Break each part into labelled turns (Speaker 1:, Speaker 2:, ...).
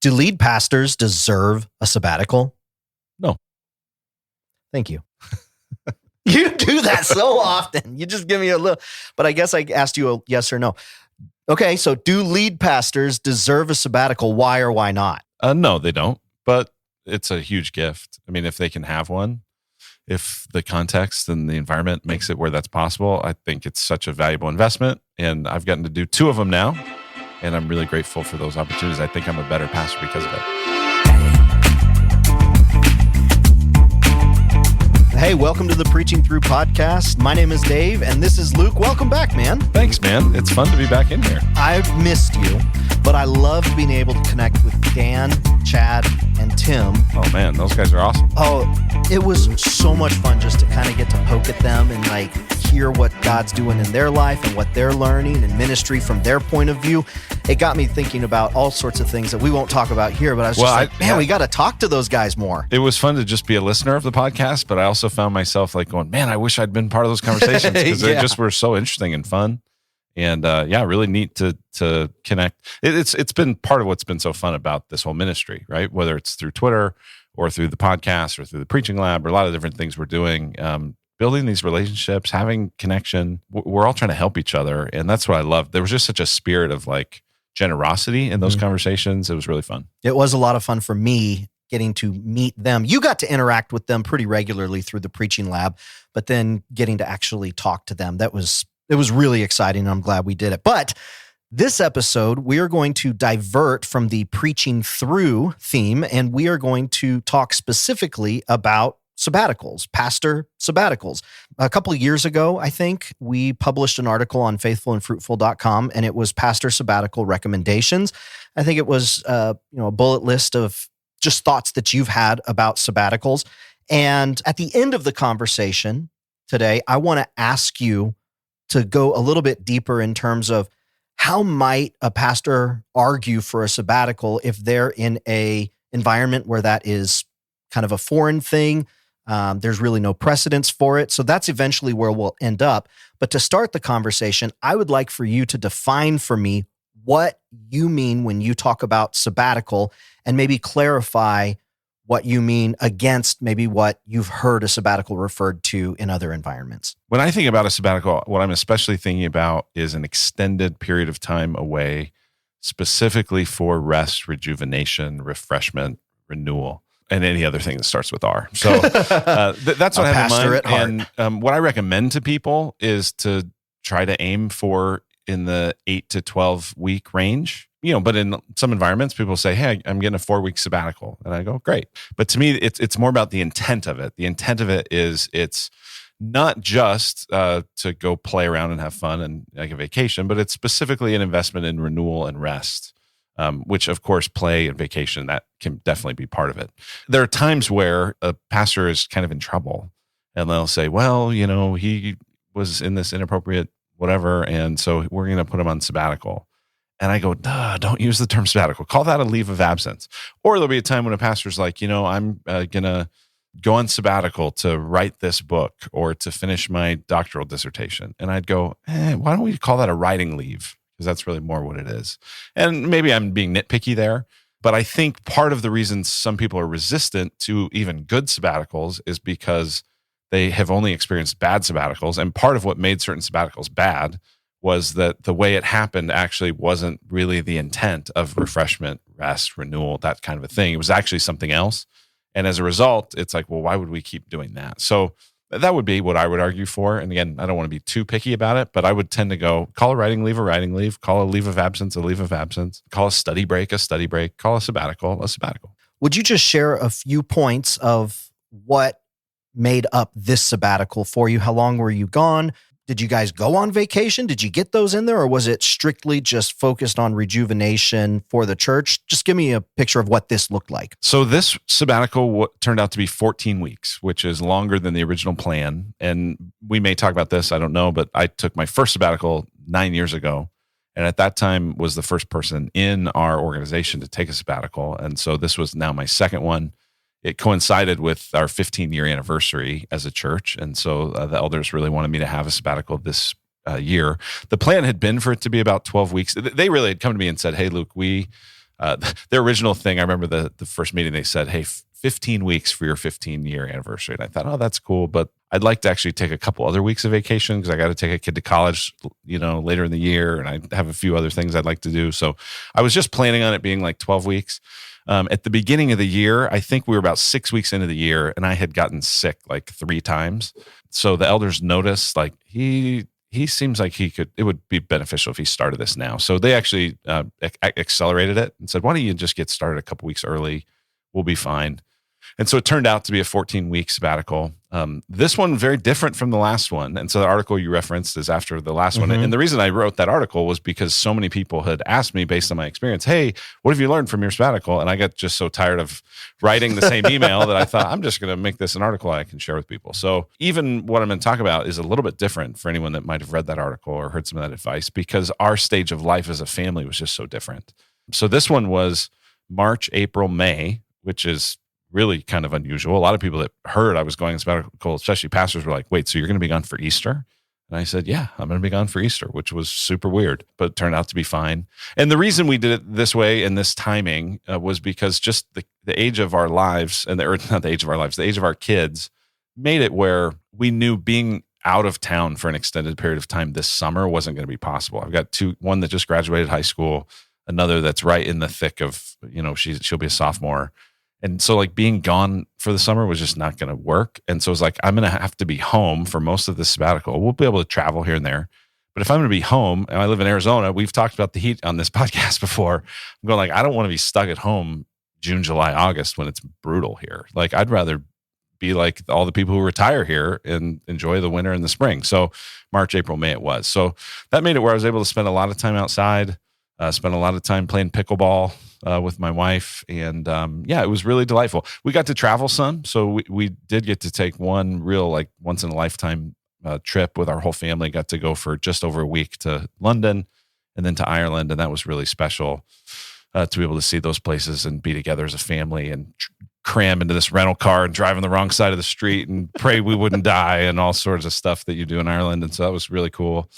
Speaker 1: Do lead pastors deserve a sabbatical?
Speaker 2: No.
Speaker 1: Thank you. You do that so often. You just give me a little, but I guess I asked you a yes or no. Okay, so do lead pastors deserve a sabbatical? Why or why not?
Speaker 2: No, they don't, but it's a huge gift. I mean, if they can have one, if the context and the environment makes it where that's possible, I think it's such a valuable investment. And I've gotten to do 2 of them now, and I'm really grateful for those opportunities. I think I'm a better pastor because of it.
Speaker 1: Hey, welcome to the Preaching Through podcast. My name is Dave, and this is Luke. Welcome back, man.
Speaker 2: Thanks, man. It's fun to be back in here.
Speaker 1: I've missed you, but I loved being able to connect with Dan, Chad, and Tim.
Speaker 2: Oh, man, those guys are awesome.
Speaker 1: Oh, it was so much fun just to kind of get to poke at them and like hear what God's doing in their life and what they're learning in ministry from their point of view. It got me thinking about all sorts of things that we won't talk about here, but I was we got to talk to those guys more.
Speaker 2: It was fun to just be a listener of the podcast, but I also found myself like going, man, I wish I'd been part of those conversations because they just were so interesting and fun. And really neat to connect. It's been part of what's been so fun about this whole ministry, right? Whether it's through Twitter or through the podcast or through the preaching lab or a lot of different things we're doing, building these relationships, having connection. We're all trying to help each other. And that's what I love. There was just such a spirit of like generosity in those conversations. It was really fun. It
Speaker 1: was a lot of fun for me getting to meet them. You got to interact with them pretty regularly through the preaching lab, but then getting to actually talk to them, it was really exciting, and I'm glad we did it. But this episode, we are going to divert from the preaching through theme, and we are going to talk specifically about sabbaticals, pastor sabbaticals. A couple of years ago, I think, we published an article on faithfulandfruitful.com, and it was pastor sabbatical recommendations. I think it was a bullet list of just thoughts that you've had about sabbaticals. And at the end of the conversation today, I want to ask you to go a little bit deeper in terms of how might a pastor argue for a sabbatical if they're in a environment where that is kind of a foreign thing. There's really no precedence for it. So that's eventually where we'll end up. But to start the conversation, I would like for you to define for me what you mean when you talk about sabbatical and maybe clarify what you mean against maybe what you've heard a sabbatical referred to in other environments.
Speaker 2: When I think about a sabbatical, what I'm especially thinking about is an extended period of time away, specifically for rest, rejuvenation, refreshment, renewal, and any other thing that starts with R. So that's what I have in mind. And what I recommend to people is to try to aim for in the 8 to 12 week range. But in some environments, people say, hey, I'm getting a 4-week sabbatical. And I go, great. But to me, it's more about the intent of it. The intent of it is it's not just to go play around and have fun and like a vacation, but it's specifically an investment in renewal and rest, which of course, play and vacation, that can definitely be part of it. There are times where a pastor is kind of in trouble and they'll say, well, he was in this inappropriate whatever, and so we're going to put him on sabbatical. And I go, don't use the term sabbatical. Call that a leave of absence. Or there'll be a time when a pastor's like, I'm going to go on sabbatical to write this book or to finish my doctoral dissertation. And I'd go, why don't we call that a writing leave? Because that's really more what it is. And maybe I'm being nitpicky there, but I think part of the reason some people are resistant to even good sabbaticals is because they have only experienced bad sabbaticals. And part of what made certain sabbaticals bad was that the way it happened actually wasn't really the intent of refreshment, rest, renewal, that kind of a thing. It was actually something else. And as a result, it's like, well, why would we keep doing that? So that would be what I would argue for. And again, I don't want to be too picky about it, but I would tend to go, call a writing leave a writing leave, call a leave of absence a leave of absence, call a study break, call a sabbatical a sabbatical.
Speaker 1: Would you just share a few points of what made up this sabbatical for you? How long were you gone? Did you guys go on vacation? Did you get those in there? Or was it strictly just focused on rejuvenation for the church? Just give me a picture of what this looked like.
Speaker 2: So this sabbatical turned out to be 14 weeks, which is longer than the original plan. And we may talk about this, I don't know, but I took my first sabbatical 9 years ago. And at that time was the first person in our organization to take a sabbatical. And so this was now my second one. It coincided with our 15-year anniversary as a church. And so the elders really wanted me to have a sabbatical this year. The plan had been for it to be about 12 weeks. They really had come to me and said, hey, Luke, we the original thing, I remember the first meeting, they said, hey, 15 weeks for your 15-year anniversary. And I thought, oh, that's cool. But I'd like to actually take a couple other weeks of vacation because I got to take a kid to college, later in the year. And I have a few other things I'd like to do. So I was just planning on it being like 12 weeks. At the beginning of the year, I think we were about 6 weeks into the year and I had gotten sick like 3 times. So the elders noticed like he seems like it would be beneficial if he started this now. So they actually accelerated it and said, why don't you just get started a couple weeks early? We'll be fine. And so it turned out to be a 14-week sabbatical. This one very different from the last one. And so the article you referenced is after the last one. And the reason I wrote that article was because so many people had asked me based on my experience, hey, what have you learned from your sabbatical? And I got just so tired of writing the same email that I thought I'm just going to make this an article I can share with people. So even what I'm going to talk about is a little bit different for anyone that might have read that article or heard some of that advice because our stage of life as a family was just so different. So this one was March, April, May, which is really kind of unusual. A lot of people that heard I was going on sabbatical, especially pastors, were like, wait, so you're going to be gone for Easter? And I said, yeah, I'm going to be gone for Easter, which was super weird, but it turned out to be fine. And the reason we did it this way and this timing was because just the age of our lives the age of our kids made it where we knew being out of town for an extended period of time this summer wasn't going to be possible. I've got one that just graduated high school, another that's right in the thick of, she'll be a sophomore. And so like being gone for the summer was just not going to work. And so it was like, I'm going to have to be home for most of this sabbatical. We'll be able to travel here and there. But if I'm going to be home and I live in Arizona, we've talked about the heat on this podcast before. I'm going like, I don't want to be stuck at home June, July, August when it's brutal here. Like I'd rather be like all the people who retire here and enjoy the winter and the spring. So March, April, May it was. So that made it where I was able to spend a lot of time outside, spend a lot of time playing pickleball with my wife. And it was really delightful. We got to travel some. So we did get to take one real like once in a lifetime trip with our whole family. Got to go for just over a week to London and then to Ireland. And that was really special to be able to see those places and be together as a family and cram into this rental car and drive on the wrong side of the street and pray we wouldn't die and all sorts of stuff that you do in Ireland. And so that was really cool.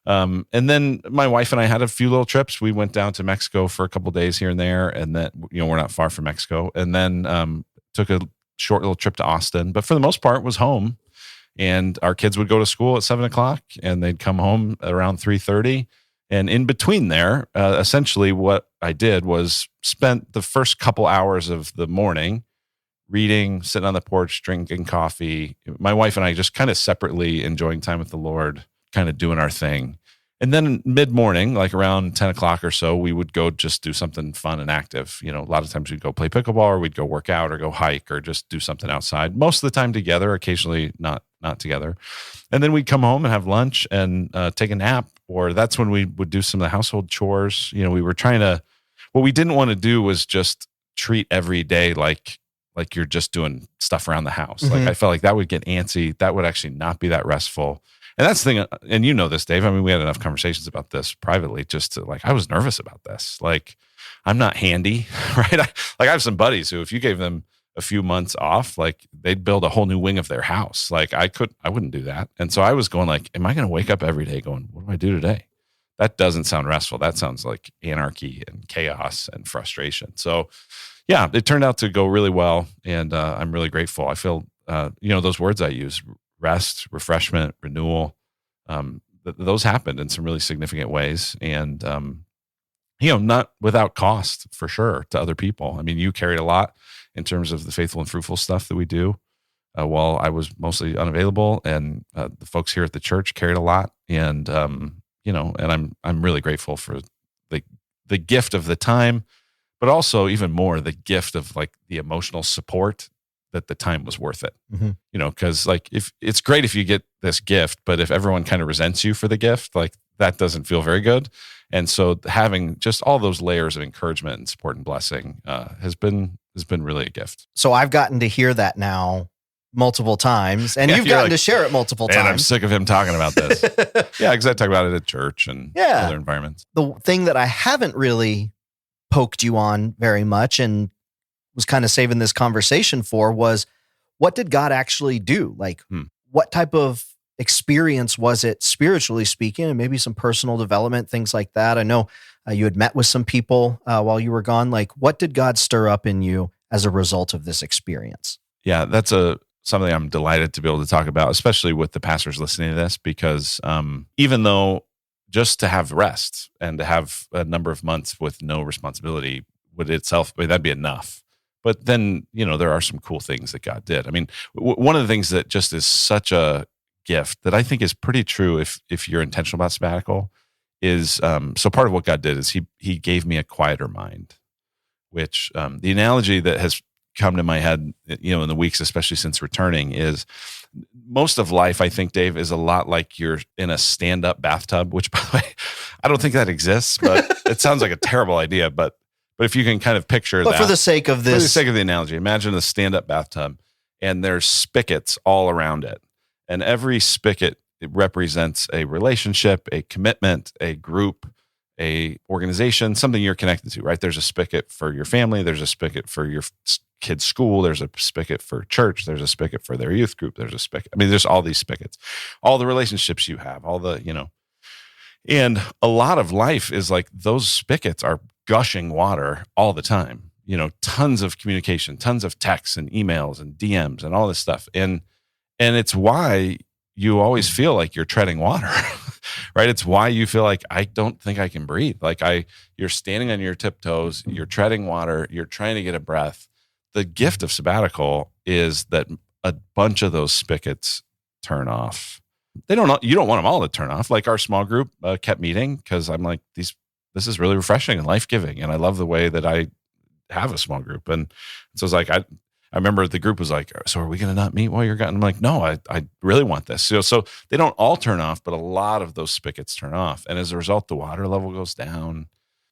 Speaker 2: And then my wife and I had a few little trips. We went down to Mexico for a couple of days here and there. And then, we're not far from Mexico. And then took a short little trip to Austin. But for the most part, was home. And our kids would go to school at 7:00 and they'd come home around 3:30. And in between there, essentially what I did was spent the first couple hours of the morning reading, sitting on the porch, drinking coffee. My wife and I just kind of separately enjoying time with the Lord, kind of doing our thing. And then mid-morning, like around 10:00 or so, we would go just do something fun and active. A lot of times we'd go play pickleball or we'd go work out or go hike or just do something outside. Most of the time together, occasionally not together. And then we'd come home and have lunch and take a nap, or that's when we would do some of the household chores. We were what we didn't want to do was just treat every day like you're just doing stuff around the house.
Speaker 1: Mm-hmm.
Speaker 2: Like I felt like that would get antsy. That would actually not be that restful. And that's the thing, and you know this, Dave. I mean, we had enough conversations about this privately just to I was nervous about this. Like, I'm not handy, right? I have some buddies who, if you gave them a few months off, like they'd build a whole new wing of their house. Like I wouldn't do that. And so I was going like, am I going to wake up every day going, what do I do today? That doesn't sound restful. That sounds like anarchy and chaos and frustration. So yeah, it turned out to go really well. And I'm really grateful. I feel, those words I use, rest, refreshment, renewal, those happened in some really significant ways. And, not without cost for sure to other people. I mean, you carried a lot in terms of the faithful and fruitful stuff that we do while I was mostly unavailable, and the folks here at the church carried a lot. And, and I'm really grateful for the gift of the time, but also even more the gift of like the emotional support that the time was worth it. Mm-hmm. Because if it's great if you get this gift, but if everyone kind of resents you for the gift, like that doesn't feel very good. And so having just all those layers of encouragement and support and blessing has been really a gift.
Speaker 1: So I've gotten to hear that now multiple times, and you've gotten to share it multiple times.
Speaker 2: I'm sick of him talking about this. Yeah, because I talk about it at church and other environments.
Speaker 1: The thing that I haven't really poked you on very much and was kind of saving this conversation for was, what did God actually do? Like, what type of experience was it spiritually speaking, and maybe some personal development, things like that? I know You had met with some people while you were gone. Like, what did God stir up in you as a result of this experience?
Speaker 2: Yeah, that's something I'm delighted to be able to talk about, especially with the pastors listening to this, because even though just to have rest and to have a number of months with no responsibility would itself, that'd be enough. But then, there are some cool things that God did. I mean, one of the things that just is such a gift that I think is pretty true if you're intentional about sabbatical is, so part of what God did is he gave me a quieter mind, which the analogy that has come to my head, in the weeks, especially since returning, is most of life, I think, Dave, is a lot like you're in a stand-up bathtub, which, by the way, I don't think that exists, but it sounds like a terrible idea. But if you can kind of picture that.
Speaker 1: But for the sake of this.
Speaker 2: For the sake of the analogy, imagine a stand-up bathtub, and there's spigots all around it. And every spigot, it represents a relationship, a commitment, a group, a organization, something you're connected to, right? There's a spigot for your family. There's a spigot for your kid's school. There's a spigot for church. There's a spigot for their youth group. There's a spigot. I mean, there's all these spigots, all the relationships you have, all the, and a lot of life is like those spigots are gushing water all the time, tons of communication, tons of texts and emails and DMs and all this stuff. And it's why you always feel like you're treading water, right? It's why you feel like, I don't think I can breathe. Like you're standing on your tiptoes, you're treading water, you're trying to get a breath. The gift of sabbatical is that a bunch of those spigots turn off. You don't want them all to turn off. Like our small group kept meeting because I'm like, this is really refreshing and life-giving. And I love the way that I have a small group. And so it's like, I remember the group was like, so are we going to not meet while you're gone? I'm like, no, I really want this. So they don't all turn off, but a lot of those spigots turn off. And as a result, the water level goes down.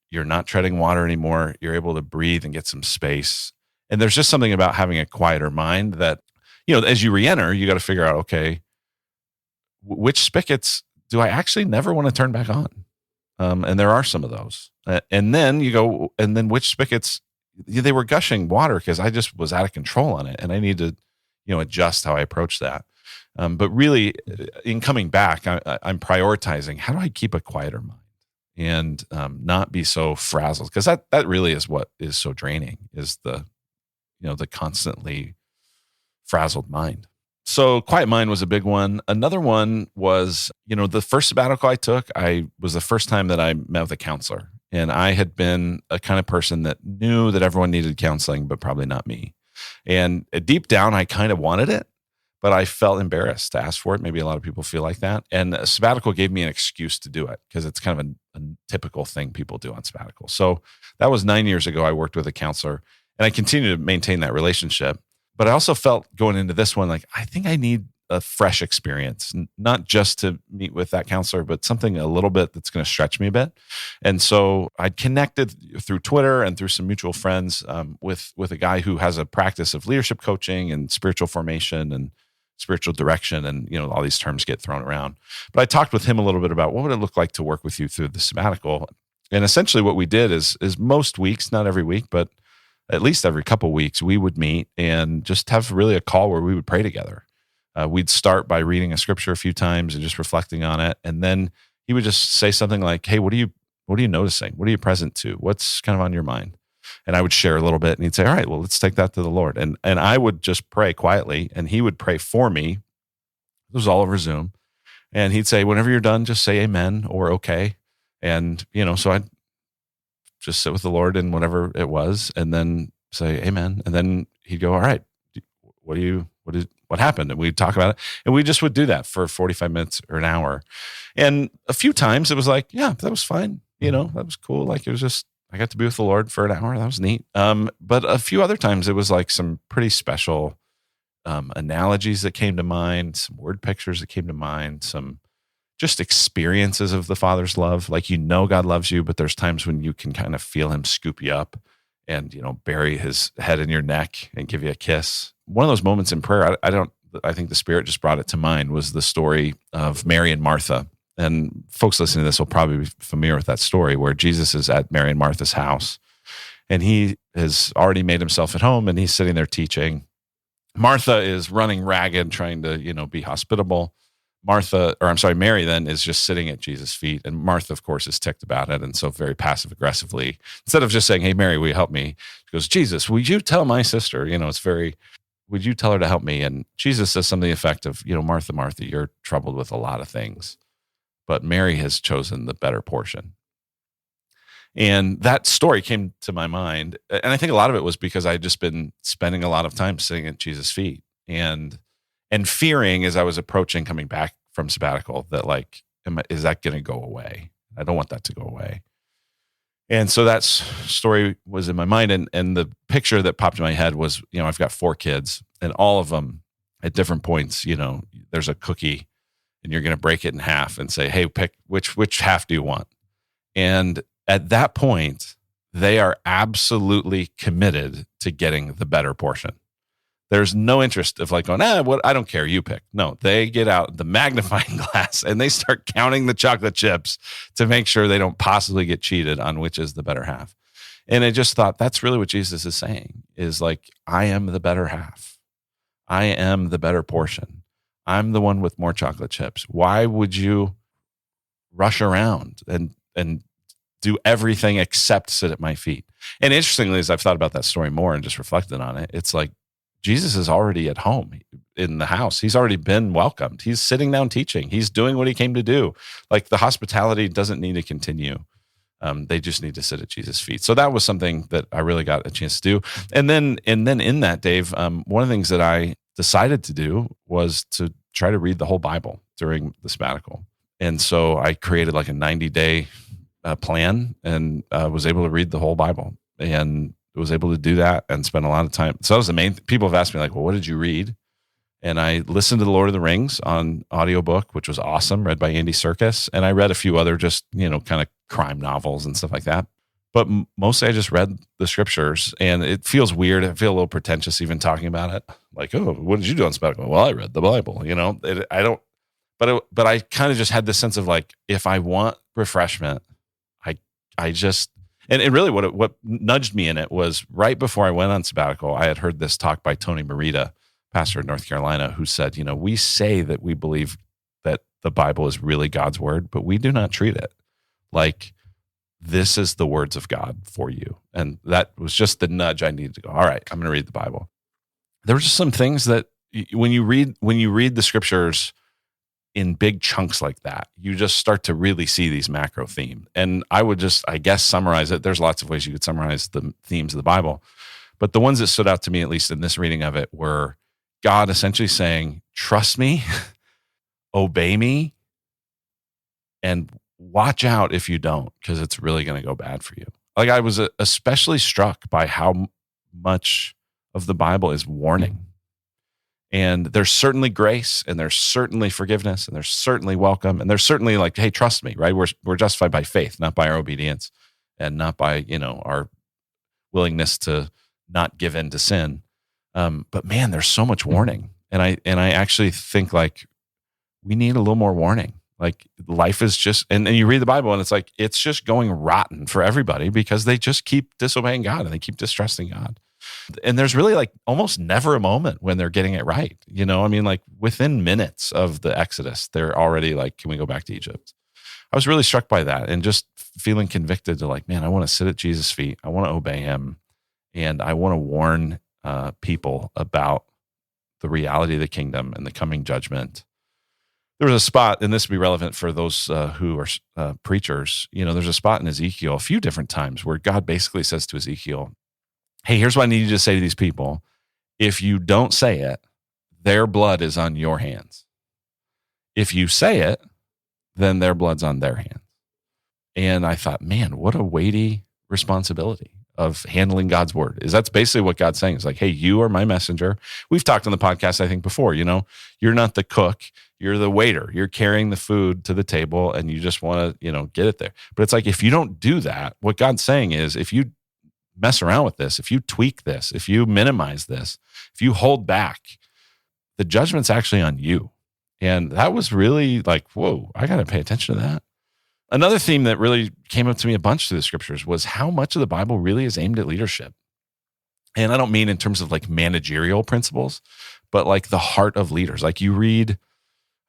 Speaker 2: You're not treading water anymore. You're able to breathe and get some space. And there's just something about having a quieter mind that, as you re-enter, you got to figure out, okay, which spigots do I actually never want to turn back on? And there are some of those. And then you go, and then which spigots, they were gushing water because I just was out of control on it. And I need to, adjust how I approach that. But really, in coming back, I'm prioritizing, how do I keep a quieter mind and not be so frazzled? Because that really is what is so draining, is the constantly frazzled mind. So quiet mind was a big one. Another one was, the first sabbatical I took, was the first time that I met with a counselor. And I had been a kind of person that knew that everyone needed counseling, but probably not me. And deep down, I kind of wanted it, but I felt embarrassed to ask for it. Maybe a lot of people feel like that. And a sabbatical gave me an excuse to do it because it's kind of a typical thing people do on sabbatical. So that was 9 years ago. I worked with a counselor and I continue to maintain that relationship. But I also felt going into this one, like, I think I need a fresh experience, not just to meet with that counselor, but something a little bit that's going to stretch me a bit. And so I connected through Twitter and through some mutual friends with a guy who has a practice of leadership coaching and spiritual formation and spiritual direction. And, all these terms get thrown around. But I talked with him a little bit about what would it look like to work with you through the sabbatical. And essentially what we did is most weeks, not every week, but at least every couple of weeks, we would meet and just have really a call where we would pray together. We'd start by reading a scripture a few times and just reflecting on it. And then he would just say something like, hey, what are you noticing? What are you present to? What's kind of on your mind? And I would share a little bit and he'd say, all right, well, let's take that to the Lord. And I would just pray quietly and he would pray for me. It was all over Zoom. And he'd say, whenever you're done, just say amen or okay. And, so I'd just sit with the Lord in whatever it was and then say amen. And then he'd go, all right, what happened? And we'd talk about it. And we just would do that for 45 minutes or an hour. And a few times it was like, yeah, that was fine. That was cool. Like it was just, I got to be with the Lord for an hour. That was neat. But a few other times it was like some pretty special analogies that came to mind, some word pictures that came to mind, some just experiences of the Father's love. Like, God loves you, but there's times when you can kind of feel him scoop you up and, bury his head in your neck and give you a kiss. One of those moments in prayer, I think the Spirit just brought it to mind, was the story of Mary and Martha. And folks listening to this will probably be familiar with that story, where Jesus is at Mary and Martha's house and he has already made himself at home and he's sitting there teaching. Martha is running ragged, trying to, be hospitable. Mary then is just sitting at Jesus' feet. And Martha, of course, is ticked about it. And so very passive aggressively, instead of just saying, hey, Mary, will you help me? She goes, Jesus, would you tell my sister, would you tell her to help me? And Jesus says something to the effect of, Martha, Martha, you're troubled with a lot of things, but Mary has chosen the better portion. And that story came to my mind. And I think a lot of it was because I had just been spending a lot of time sitting at Jesus' feet and fearing as I was approaching coming back from sabbatical that is that going to go away? I don't want that to go away. And so that story was in my mind. And the picture that popped in my head was, I've got 4 kids and all of them at different points, there's a cookie and you're going to break it in half and say, hey, pick which half do you want? And at that point, they are absolutely committed to getting the better portion. There's no interest of going, I don't care, you pick. No, they get out the magnifying glass and they start counting the chocolate chips to make sure they don't possibly get cheated on which is the better half. And I just thought that's really what Jesus is saying is I am the better half. I am the better portion. I'm the one with more chocolate chips. Why would you rush around and do everything except sit at my feet? And interestingly, as I've thought about that story more and just reflected on it, it's Jesus is already at home in the house. He's already been welcomed. He's sitting down teaching. He's doing what he came to do. The hospitality doesn't need to continue. They just need to sit at Jesus' feet. So that was something that I really got a chance to do. And then in that, Dave, one of the things that I decided to do was to try to read the whole Bible during the sabbatical. And so I created a 90-day plan and was able to read the whole Bible and was able to do that and spend a lot of time. So that was the main people have asked me well, what did you read? And I listened to The Lord of the Rings on audiobook, which was awesome, read by Andy Serkis. And I read a few other just, kind of crime novels and stuff like that. But mostly I just read the scriptures and it feels weird. I feel a little pretentious even talking about it. Oh, what did you do on sabbatical? Well, I read the Bible, but I kind of just had this sense of if I want refreshment, I just, and really what nudged me in it was right before I went on sabbatical, I had heard this talk by Tony Merida, pastor in North Carolina, who said, we say that we believe that the Bible is really God's word, but we do not treat it like this is the words of God for you. And that was just the nudge I needed to go, all right, I'm going to read the Bible. There were just some things that when you read the scriptures in big chunks like that, you just start to really see these macro themes. And I would just, I guess, summarize it. There's lots of ways you could summarize the themes of the Bible. But the ones that stood out to me, at least in this reading of it, were God essentially saying, trust me, obey me, and watch out if you don't, because it's really going to go bad for you. I was especially struck by how much of the Bible is warning. And there's certainly grace, and there's certainly forgiveness, and there's certainly welcome, and there's certainly hey, trust me, right? We're justified by faith, not by our obedience, and not by our willingness to not give in to sin. But man, there's so much warning, and I actually think we need a little more warning. Life is just, and you read the Bible, and it's just going rotten for everybody because they just keep disobeying God and they keep distrusting God. And there's really almost never a moment when they're getting it right. Within minutes of the Exodus, they're already can we go back to Egypt? I was really struck by that and just feeling convicted to man, I want to sit at Jesus' feet. I want to obey him. And I want to warn people about the reality of the kingdom and the coming judgment. There was a spot, and this would be relevant for those who are preachers. There's a spot in Ezekiel a few different times where God basically says to Ezekiel, hey, here's what I need you to say to these people. If you don't say it, their blood is on your hands. If you say it, then their blood's on their hands. And I thought, man, what a weighty responsibility of handling God's word. That's basically what God's saying. It's hey, you are my messenger. We've talked on the podcast, I think, before, you're not the cook, you're the waiter. You're carrying the food to the table and you just want to, get it there. But it's if you don't do that, what God's saying is if you mess around with this, if you tweak this, if you minimize this, if you hold back, the judgment's actually on you. And that was really whoa, I got to pay attention to that. Another theme that really came up to me a bunch through the scriptures was how much of the Bible really is aimed at leadership. And I don't mean in terms of managerial principles, but the heart of leaders. You read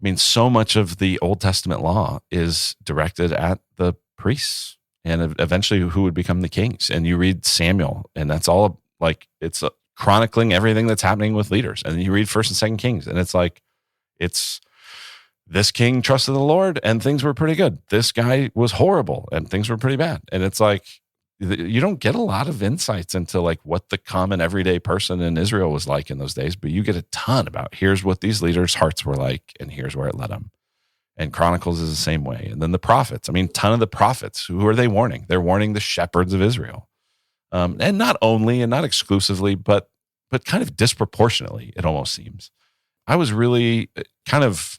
Speaker 2: I mean, so much of the Old Testament law is directed at the priests and eventually who would become the kings. And you read Samuel, and that's all like it's chronicling everything that's happening with leaders. And then you read First and Second Kings, and it's like it's this king trusted the Lord and things were pretty good. This guy was horrible and things were pretty bad. And it's like you don't get a lot of insights into like what the common everyday person in Israel was like in those days, but you get a ton about here's what these leaders' hearts were like and here's where it led them. And Chronicles is the same way. And then the prophets, I mean, ton of the prophets, who are they warning? They're warning the shepherds of Israel. And not only and not exclusively, but kind of disproportionately, it almost seems. I was really kind of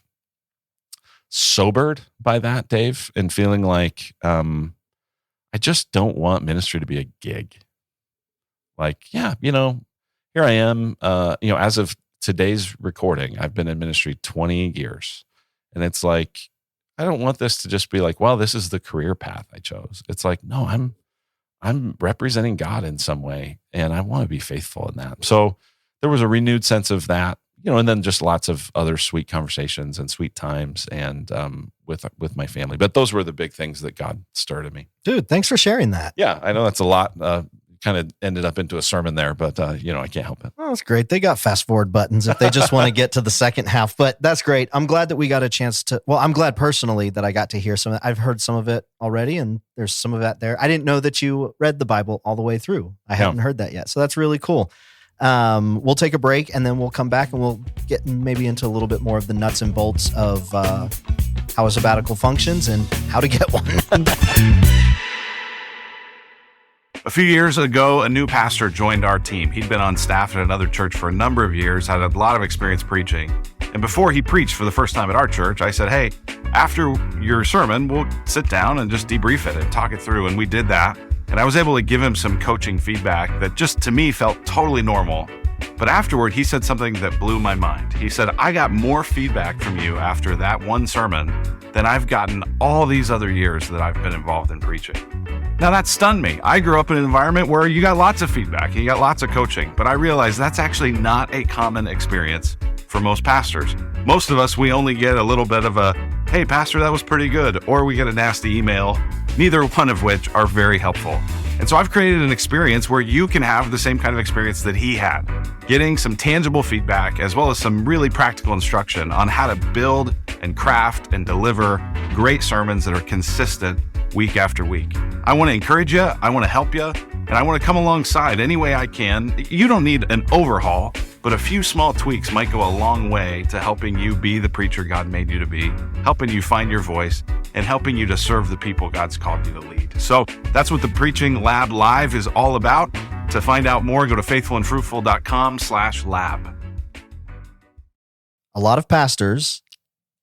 Speaker 2: sobered by that, Dave, and feeling like I just don't want ministry to be a gig. Like, yeah, here I am. As of today's recording, I've been in ministry 20 years. And it's like, I don't want this to just be like, well, this is the career path I chose. It's like, no, I'm representing God in some way, and I want to be faithful in that. So there was a renewed sense of that, and then just lots of other sweet conversations and sweet times and with my family. But those were the big things that God stirred in me.
Speaker 1: Dude, thanks for sharing that.
Speaker 2: Yeah, I know that's a lot. Kind of ended up into a sermon there, but I can't help it.
Speaker 1: Oh, that's great. They got fast forward buttons if they just want to get to the second half, but that's great. I'm glad that we got a chance to, I'm glad personally that I got to hear some of it. I've heard some of it already, and there's some of that there. I didn't know that you read the Bible all the way through. I hadn't heard that yet. So that's really cool. We'll take a break and then we'll come back and we'll get maybe into a little bit more of the nuts and bolts of how a sabbatical functions and how to get one.
Speaker 3: A few years ago, a new pastor joined our team. He'd been on staff at another church for a number of years, had a lot of experience preaching. And before he preached for the first time at our church, I said, hey, after your sermon, we'll sit down and just debrief it and talk it through. And we did that. And I was able to give him some coaching feedback that just to me felt totally normal. But afterward, he said something that blew my mind. He said, I got more feedback from you after that one sermon than I've gotten all these other years that I've been involved in preaching. Now that stunned me. I grew up in an environment where you got lots of feedback, you got lots of coaching, but I realized that's actually not a common experience for most pastors. Most of us, we only get a little bit of a, hey, pastor, that was pretty good, or we get a nasty email, neither one of which are very helpful. And so I've created an experience where you can have the same kind of experience that he had, getting some tangible feedback as well as some really practical instruction on how to build and craft and deliver great sermons that are consistent week after week. I want to encourage you, I want to help you, and I want to come alongside any way I can. You don't need an overhaul, but a few small tweaks might go a long way to helping you be the preacher God made you to be, helping you find your voice, and helping you to serve the people God's called you to lead. So that's what the Preaching Lab Live is all about. To find out more, go to faithfulandfruitful.com/lab.
Speaker 1: A lot of pastors,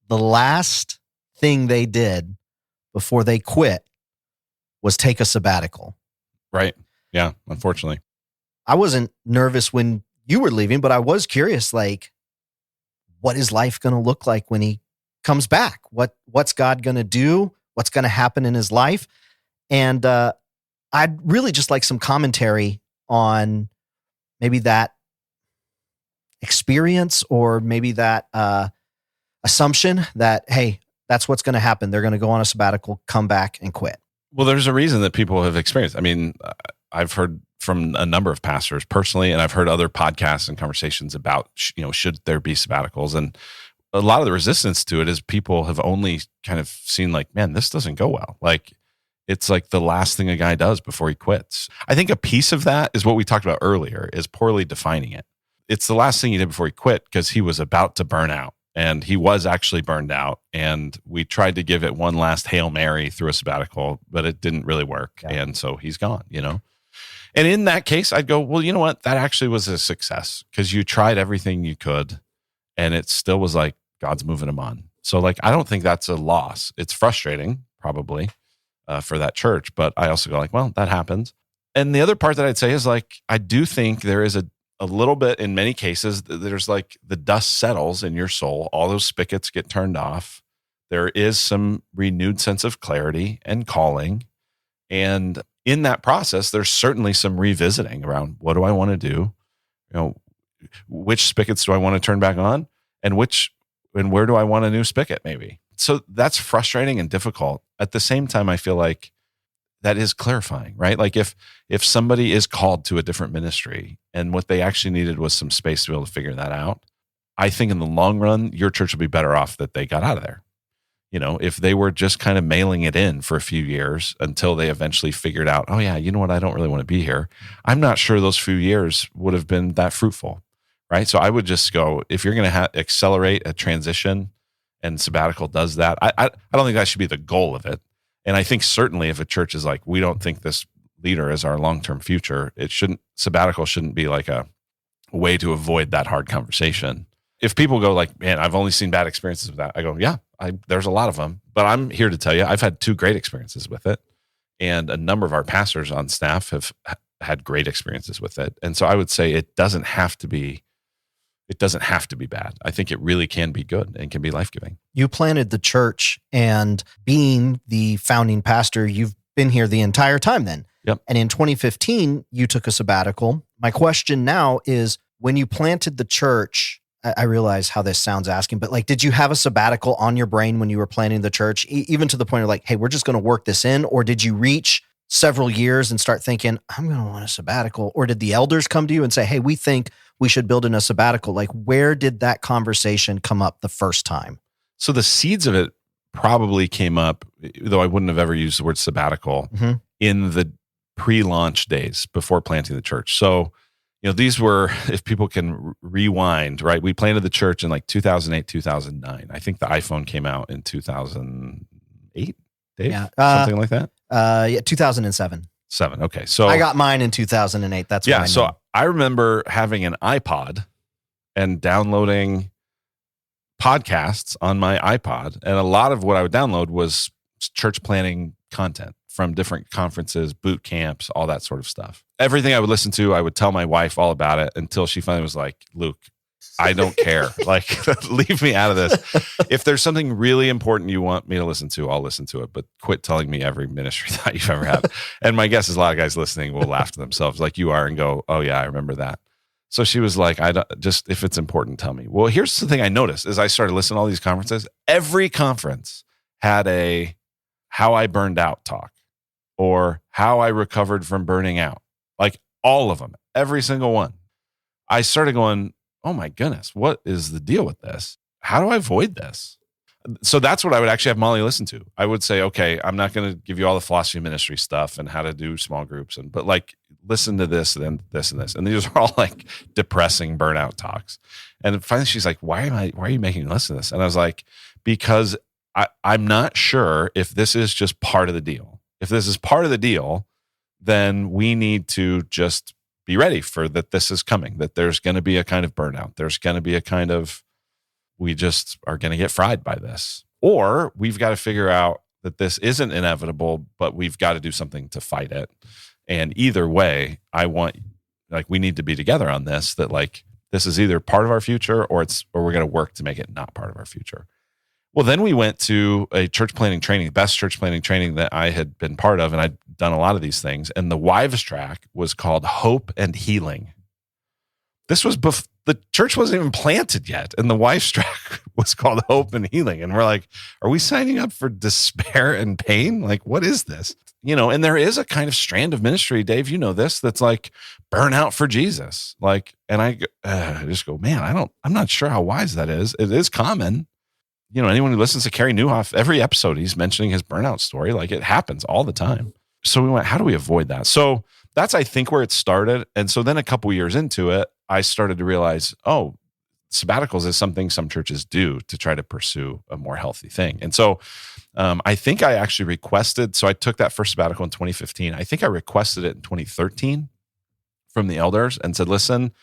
Speaker 1: the last thing they did before they quit was take a sabbatical.
Speaker 2: Right. Yeah, unfortunately.
Speaker 1: I wasn't nervous when you were leaving, but I was curious, like, what is life going to look like when he comes back? What's God going to do? What's going to happen in his life? And I'd really just like some commentary on maybe that experience or maybe that assumption that, hey, that's what's going to happen. They're going to go on a sabbatical, come back, and quit.
Speaker 2: Well, there's a reason that people have experienced. I mean, I've heard from a number of pastors personally, and I've heard other podcasts and conversations about, should there be sabbaticals? And a lot of the resistance to it is people have only kind of seen like, man, this doesn't go well. Like, it's like the last thing a guy does before he quits. I think a piece of that is what we talked about earlier, is poorly defining it. It's the last thing he did before he quit because he was about to burn out. And he was actually burned out. And we tried to give it one last Hail Mary through a sabbatical, but it didn't really work. Yeah. And so he's gone, And in that case, I'd go, well, you know what? That actually was a success because you tried everything you could. And it still was like, God's moving him on. So like, I don't think that's a loss. It's frustrating probably for that church. But I also go like, well, that happens. And the other part that I'd say is like, I do think there is a little bit, in many cases, there's like the dust settles in your soul. All those spigots get turned off. There is some renewed sense of clarity and calling. And in that process, there's certainly some revisiting around what do I want to do? Which spigots do I want to turn back on? And which And where do I want a new spigot maybe? So that's frustrating and difficult. At the same time, I feel like that is clarifying, right? Like if somebody is called to a different ministry and what they actually needed was some space to be able to figure that out, I think in the long run, your church will be better off that they got out of there. You know, if they were just kind of mailing it in for a few years until they eventually figured out, oh yeah, you know what, I don't really want to be here. I'm not sure those few years would have been that fruitful, right? So I would just go, if you're going to accelerate a transition, and sabbatical does that, I don't think that should be the goal of it. And I think certainly if a church is like, we don't think this leader is our long-term future, sabbatical shouldn't be like a way to avoid that hard conversation. If people go like, man, I've only seen bad experiences with that, I go, yeah, there's a lot of them. But I'm here to tell you, I've had 2 great experiences with it. And a number of our pastors on staff have had great experiences with it. And so I would say it doesn't have to be bad. I think it really can be good and can be life-giving.
Speaker 1: You planted the church, and being the founding pastor, you've been here the entire time then.
Speaker 2: Yep.
Speaker 1: And in 2015, you took a sabbatical. My question now is, when you planted the church, I realize how this sounds asking, but like, did you have a sabbatical on your brain when you were planning the church, even to the point of like, hey, we're just going to work this in? Or did you reach several years and start thinking, I'm going to want a sabbatical? Or did the elders come to you and say, hey, we think we should build in a sabbatical? Like, where did that conversation come up the first time?
Speaker 2: So the seeds of it probably came up, though I wouldn't have ever used the word sabbatical, in the pre-launch days before planting the church. So, you know, these were, if people can rewind, right? We planted the church in like 2008, 2009. I think the iPhone came out in 2008, Dave?
Speaker 1: Yeah.
Speaker 2: Something like that?
Speaker 1: Yeah, 2007.
Speaker 2: 7. Okay. So
Speaker 1: I got mine in 2008. That's
Speaker 2: yeah.
Speaker 1: when I
Speaker 2: So
Speaker 1: knew.
Speaker 2: I remember having an iPod and downloading podcasts on my iPod. And a lot of what I would download was church planning content from different conferences, boot camps, all that sort of stuff. Everything I would listen to, I would tell my wife all about it until she finally was like, Luke, I don't care. Like, leave me out of this. If there's something really important you want me to listen to, I'll listen to it, but quit telling me every ministry that you've ever had. And my guess is a lot of guys listening will laugh to themselves like you are and go, oh yeah, I remember that. So she was like, just, if it's important, tell me. Well, here's the thing I noticed as I started listening to all these conferences. Every conference had a how I burned out talk or how I recovered from burning out. Like all of them, every single one. I started going, oh my goodness, what is the deal with this? How do I avoid this? So that's what I would actually have Molly listen to. I would say, okay, I'm not going to give you all the philosophy ministry stuff and how to do small groups, but like, listen to this, then this and this. And these are all like depressing burnout talks. And finally she's like, why are you making me listen to this? And I was like, because I'm not sure if this is just part of the deal. If this is part of the deal, then we need to just be ready for that. This is coming, that there's going to be a kind of burnout. There's going to be a kind of, we just are going to get fried by this. Or we've got to figure out that this isn't inevitable, but we've got to do something to fight it. And either way, we need to be together on this, that like, this is either part of our future or we're going to work to make it not part of our future. Well, then we went to a church planning training, best church planning training that I had been part of. And I'd done a lot of these things. And the wives track was called Hope and Healing. This was the church wasn't even planted yet. And the wives track was called Hope and Healing. And we're like, are we signing up for despair and pain? Like, what is this? You know, and there is a kind of strand of ministry, Dave, you know this, that's like burnout for Jesus. Like, and I just go, man, I'm not sure how wise that is. It is common. You know, anyone who listens to Kerry Newhoff, every episode, he's mentioning his burnout story. Like, it happens all the time. So we went, how do we avoid that? So that's, I think, where it started. And so then a couple years into it, I started to realize, oh, sabbaticals is something some churches do to try to pursue a more healthy thing. And so I think I actually requested, so I took that first sabbatical in 2015. I think I requested it in 2013 from the elders and said, listen,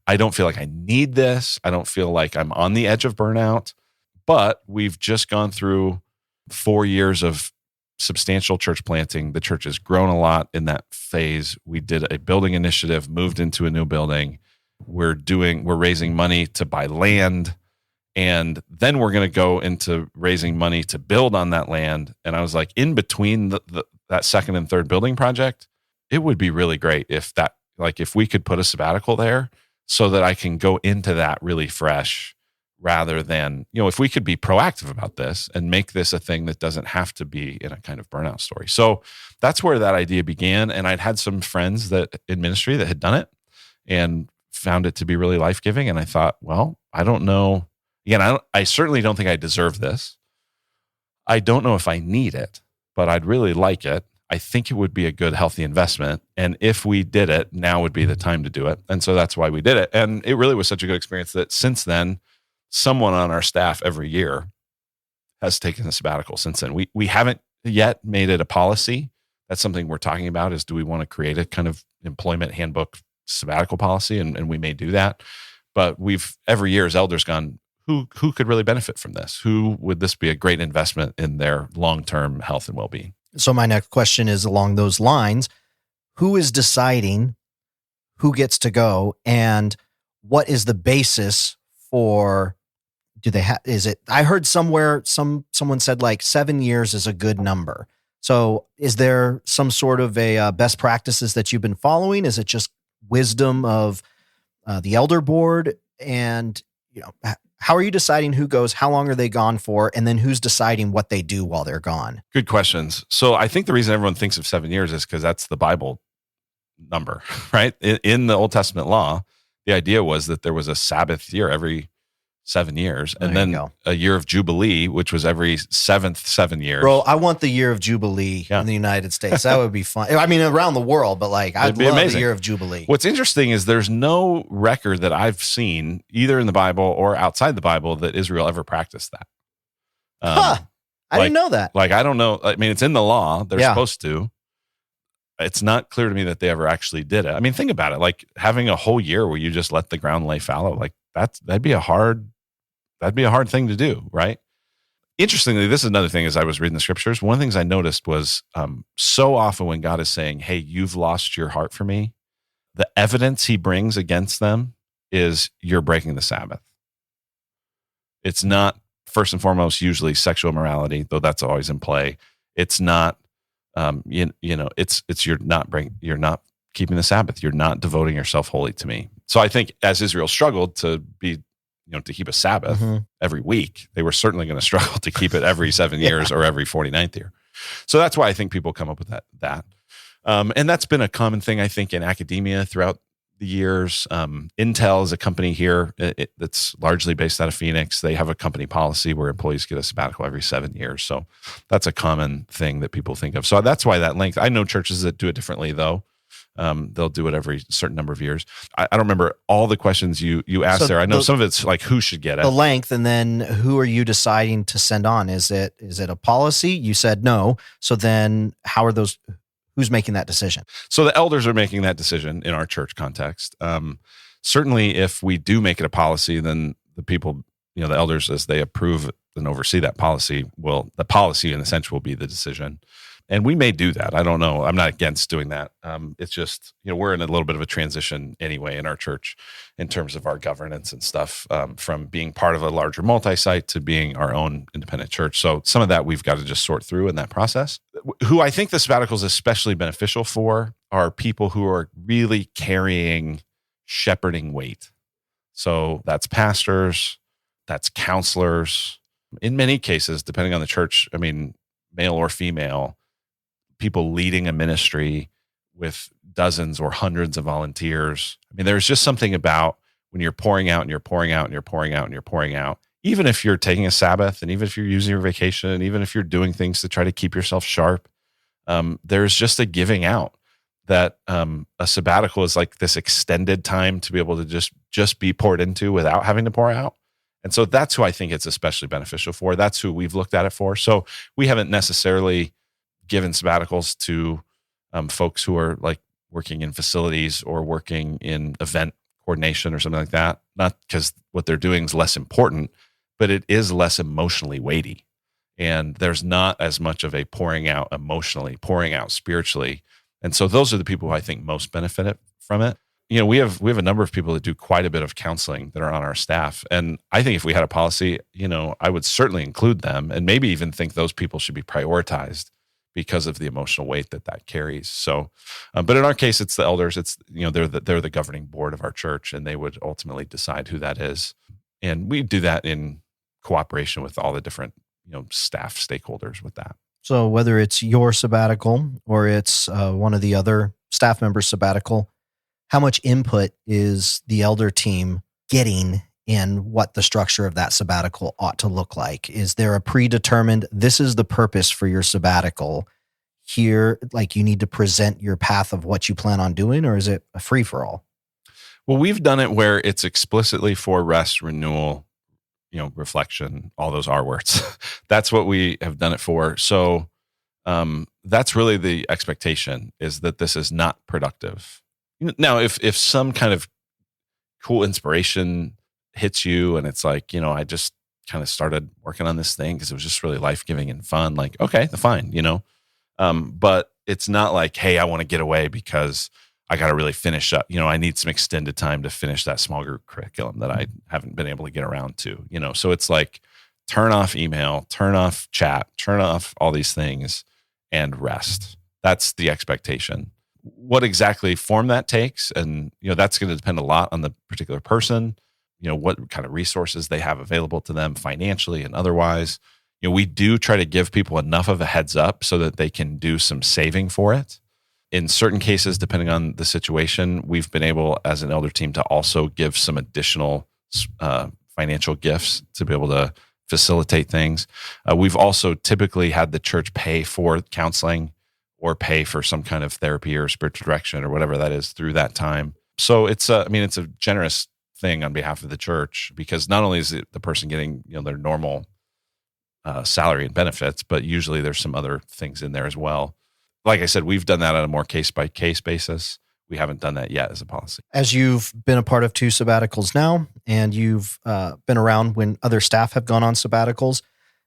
Speaker 2: I don't feel like I need this. I don't feel like I'm on the edge of burnout, but we've just gone through 4 years of substantial church planting. The church has grown a lot in that phase. We did a building initiative, moved into a new building. We're raising money to buy land, and then we're going to go into raising money to build on that land. And I was like, in between that second and third building project, it would be really great if we could put a sabbatical there so that I can go into that really fresh, rather than, if we could be proactive about this and make this a thing that doesn't have to be in a kind of burnout story. So that's where that idea began. And I'd had some friends that in ministry that had done it and found it to be really life-giving. And I thought, well, I don't know. Again, I certainly don't think I deserve this. I don't know if I need it, but I'd really like it. I think it would be a good, healthy investment. And if we did it, now would be the time to do it. And so that's why we did it. And it really was such a good experience that since then, someone on our staff every year has taken a sabbatical since then. We haven't yet made it a policy. That's something we're talking about is, do we want to create a kind of employment handbook sabbatical policy? And we may do that. But we've every year as elders gone, who could really benefit from this? Who would this be a great investment in their long-term health and well-being?
Speaker 1: So my next question is along those lines. Who is deciding who gets to go, and what is the basis for, I heard somewhere, someone said like 7 years is a good number. So is there some sort of a best practices that you've been following? Is it just wisdom of the elder board? And, how are you deciding who goes? How long are they gone for? And then who's deciding what they do while they're gone?
Speaker 2: Good questions. So I think the reason everyone thinks of 7 years is because that's the Bible number, right? In the Old Testament law, the idea was that there was a Sabbath year every 7 years, and then a year of Jubilee, which was every seventh 7 years.
Speaker 1: Bro, I want the year of Jubilee in the United States. That would be fun. I mean, around the world, but like, I'd love amazing. The year of Jubilee.
Speaker 2: What's interesting is there's no record that I've seen, either in the Bible or outside the Bible, that Israel ever practiced that.
Speaker 1: I didn't know that.
Speaker 2: Like, I don't know. I mean, it's in the law. They're supposed to. It's not clear to me that they ever actually did it. I mean, think about it. Like having a whole year where you just let the ground lay fallow, like that'd be a hard thing to do, right? Interestingly, this is another thing as I was reading the scriptures. One of the things I noticed was so often when God is saying, hey, you've lost your heart for me, the evidence he brings against them is you're breaking the Sabbath. It's not, first and foremost, usually sexual immorality, though that's always in play. It's not, it's you're not keeping the Sabbath. You're not devoting yourself wholly to me. So I think as Israel struggled to be, to keep a Sabbath every week, they were certainly going to struggle to keep it every 7 years or every 49th year. So that's why I think people come up with that. And that's been a common thing, I think, in academia throughout the years. Intel is a company here that's largely based out of Phoenix. They have a company policy where employees get a sabbatical every 7 years. So that's a common thing that people think of. So that's why that length. I know churches that do it differently, though. They'll do it every certain number of years. I don't remember all the questions you asked there. I know some of it's like who should get it.
Speaker 1: The length, and then who are you deciding to send on? Is it a policy? You said no. So then who's making that decision?
Speaker 2: So the elders are making that decision in our church context. Certainly if we do make it a policy, then the people, the elders, as they approve and oversee that policy, the policy in a sense will be the decision. And we may do that. I don't know. I'm not against doing that. It's just, we're in a little bit of a transition anyway in our church in terms of our governance and stuff, from being part of a larger multi-site to being our own independent church. So some of that we've got to just sort through in that process. Who I think the sabbatical is especially beneficial for are people who are really carrying shepherding weight. So that's pastors, that's counselors. In many cases, depending on the church, I mean, male or female, people leading a ministry with dozens or hundreds of volunteers. I mean, there's just something about when you're pouring out and you're pouring out and you're pouring out and you're pouring out, even if you're taking a Sabbath and even if you're using your vacation, and even if you're doing things to try to keep yourself sharp, there's just a giving out that a sabbatical is like this extended time to be able to just be poured into without having to pour out. And so that's who I think it's especially beneficial for. That's who we've looked at it for. So we haven't necessarily given sabbaticals to folks who are like working in facilities or working in event coordination or something like that. Not because what they're doing is less important, but it is less emotionally weighty. And there's not as much of a pouring out emotionally, pouring out spiritually. And so those are the people who I think most benefit from it. We have a number of people that do quite a bit of counseling that are on our staff. And I think if we had a policy, I would certainly include them and maybe even think those people should be prioritized because of the emotional weight that carries. So, but in our case, it's the elders. It's, they're the governing board of our church, and they would ultimately decide who that is. And we do that in cooperation with all the different, staff stakeholders with that.
Speaker 1: So whether it's your sabbatical or it's one of the other staff members' sabbatical, how much input is the elder team getting in what the structure of that sabbatical ought to look like? Is there a predetermined, this is the purpose for your sabbatical here, like you need to present your path of what you plan on doing, or is it a free-for-all?
Speaker 2: Well, we've done it where it's explicitly for rest, renewal, reflection, all those R words. That's what we have done it for. So that's really the expectation, is that this is not productive. Now, if some kind of cool inspiration hits you and it's like, I just kind of started working on this thing because it was just really life-giving and fun, like, okay, fine, but it's not like, hey, I want to get away because I got to really finish up. I need some extended time to finish that small group curriculum that I haven't been able to get around to, So it's like, turn off email, turn off chat, turn off all these things and rest. That's the expectation. What exactly form that takes, and, that's going to depend a lot on the particular person, what kind of resources they have available to them financially and otherwise. We do try to give people enough of a heads up so that they can do some saving for it. In certain cases, depending on the situation, we've been able as an elder team to also give some additional financial gifts to be able to facilitate things. We've also typically had the church pay for counseling or pay for some kind of therapy or spiritual direction or whatever that is through that time. So it's a generous thing on behalf of the church, because not only is it the person getting, their normal salary and benefits, but usually there's some other things in there as well. Like I said, we've done that on a more case-by-case basis. We haven't done that yet as a policy.
Speaker 1: As you've been a part of 2 sabbaticals now, and you've been around when other staff have gone on sabbaticals,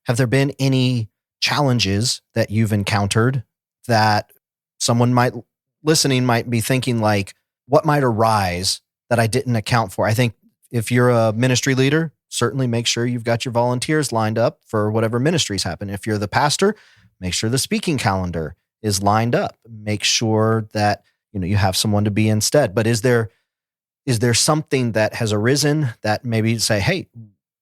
Speaker 1: have there been any challenges that you've encountered that someone listening might be thinking, like, what might arise that I didn't account for? I think if you're a ministry leader, certainly make sure you've got your volunteers lined up for whatever ministries happen. If you're the pastor, make sure the speaking calendar is lined up. Make sure that you have someone to be instead. But is there something that has arisen that maybe say, hey,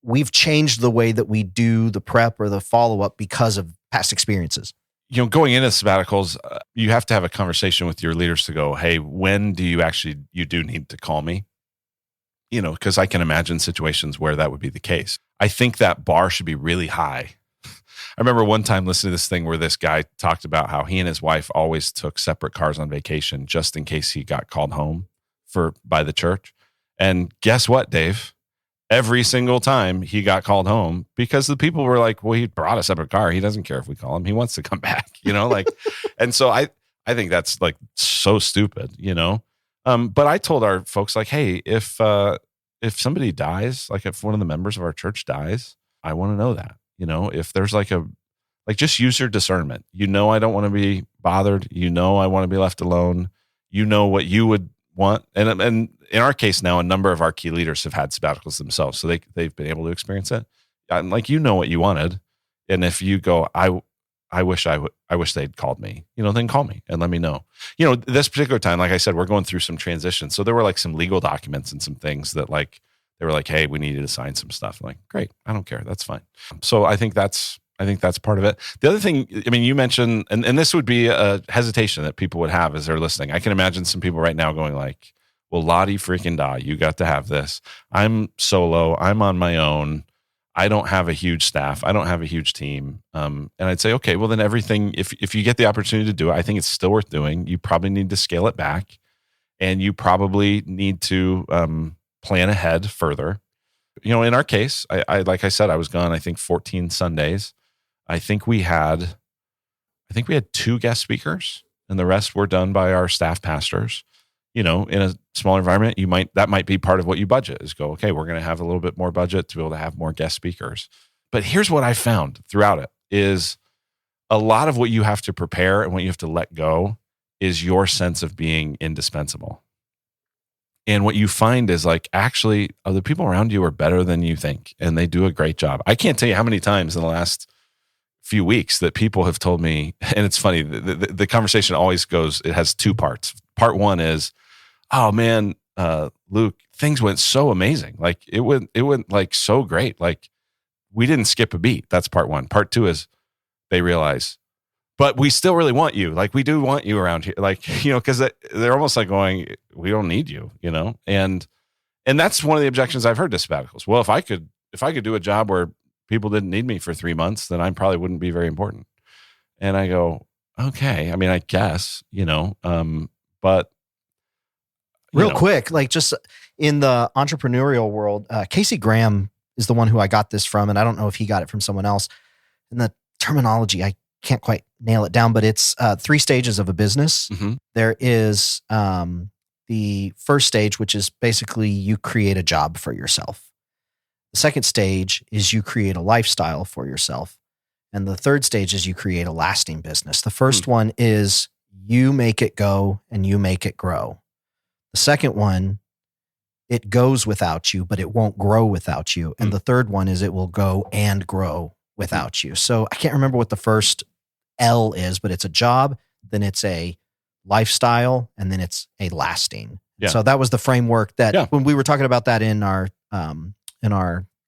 Speaker 1: we've changed the way that we do the prep or the follow-up because of past experiences?
Speaker 2: Going into sabbaticals, you have to have a conversation with your leaders to go, hey, when do you do need to call me? Because I can imagine situations where that would be the case. I think that bar should be really high. I remember one time listening to this thing where this guy talked about how he and his wife always took separate cars on vacation just in case he got called home by the church. And guess what, Dave? Every single time he got called home, because the people were like, well, he brought a separate car. He doesn't care if we call him. He wants to come back, and so I think that's like so stupid, But I told our folks, like, hey, if somebody dies, like if one of the members of our church dies, I want to know that. If there's just use your discernment. I don't want to be bothered. I want to be left alone. What you would want. And in our case now, a number of our key leaders have had sabbaticals themselves, so they've been able to experience it. And what you wanted. And if you go, I wish they'd called me, then call me and let me know. This particular time, like I said, we're going through some transitions. So there were like some legal documents and some things that they were like, hey, we need you to sign some stuff. I'm like, great, I don't care. That's fine. So I think that's part of it. The other thing, you mentioned, and this would be a hesitation that people would have as they're listening. I can imagine some people right now going like, well, Lottie freaking da, you got to have this. I'm solo. I'm on my own. I don't have a huge staff. I don't have a huge team. And I'd say, okay, well then everything, if you get the opportunity to do it, I think it's still worth doing. You probably need to scale it back, and you probably need to plan ahead further. In our case, I like I said, I was gone, I think 14 Sundays. I think we had 2 guest speakers, and the rest were done by our staff pastors. In a smaller environment, that might be part of what you budget, is go, okay, we're going to have a little bit more budget to be able to have more guest speakers. But here's what I found throughout it is a lot of what you have to prepare and what you have to let go is your sense of being indispensable. And what you find is actually the people around you are better than you think, and they do a great job. I can't tell you how many times in the last few weeks that people have told me, and it's funny, the conversation always goes, it has 2 parts. Part 1 is, oh man, Luke, things went so amazing. Like it went like so great. Like we didn't skip a beat. That's part one. Part two is they realize, but we still really want you. Like we do want you around here. Like, cause they're almost like going, we don't need you, and that's one of the objections I've heard to sabbaticals. Well, if I could do a job where people didn't need me for 3 months, then I probably wouldn't be very important. And I go, okay. I mean, I guess, but
Speaker 1: real quick, like just in the entrepreneurial world, Casey Graham is the one who I got this from, and I don't know if he got it from someone else. And the terminology, I can't quite nail it down, but it's 3 stages of a business.
Speaker 2: Mm-hmm.
Speaker 1: There is the first stage, which is basically you create a job for yourself. The second stage is you create a lifestyle for yourself. And the third stage is you create a lasting business. The first one is you make it go and you make it grow. The second one, it goes without you, but it won't grow without you. And the third one is it will go and grow without you. So I can't remember what the first L is, but it's a job, then it's a lifestyle, and then it's a lasting.
Speaker 2: Yeah.
Speaker 1: So that was the framework that when we were talking about that in our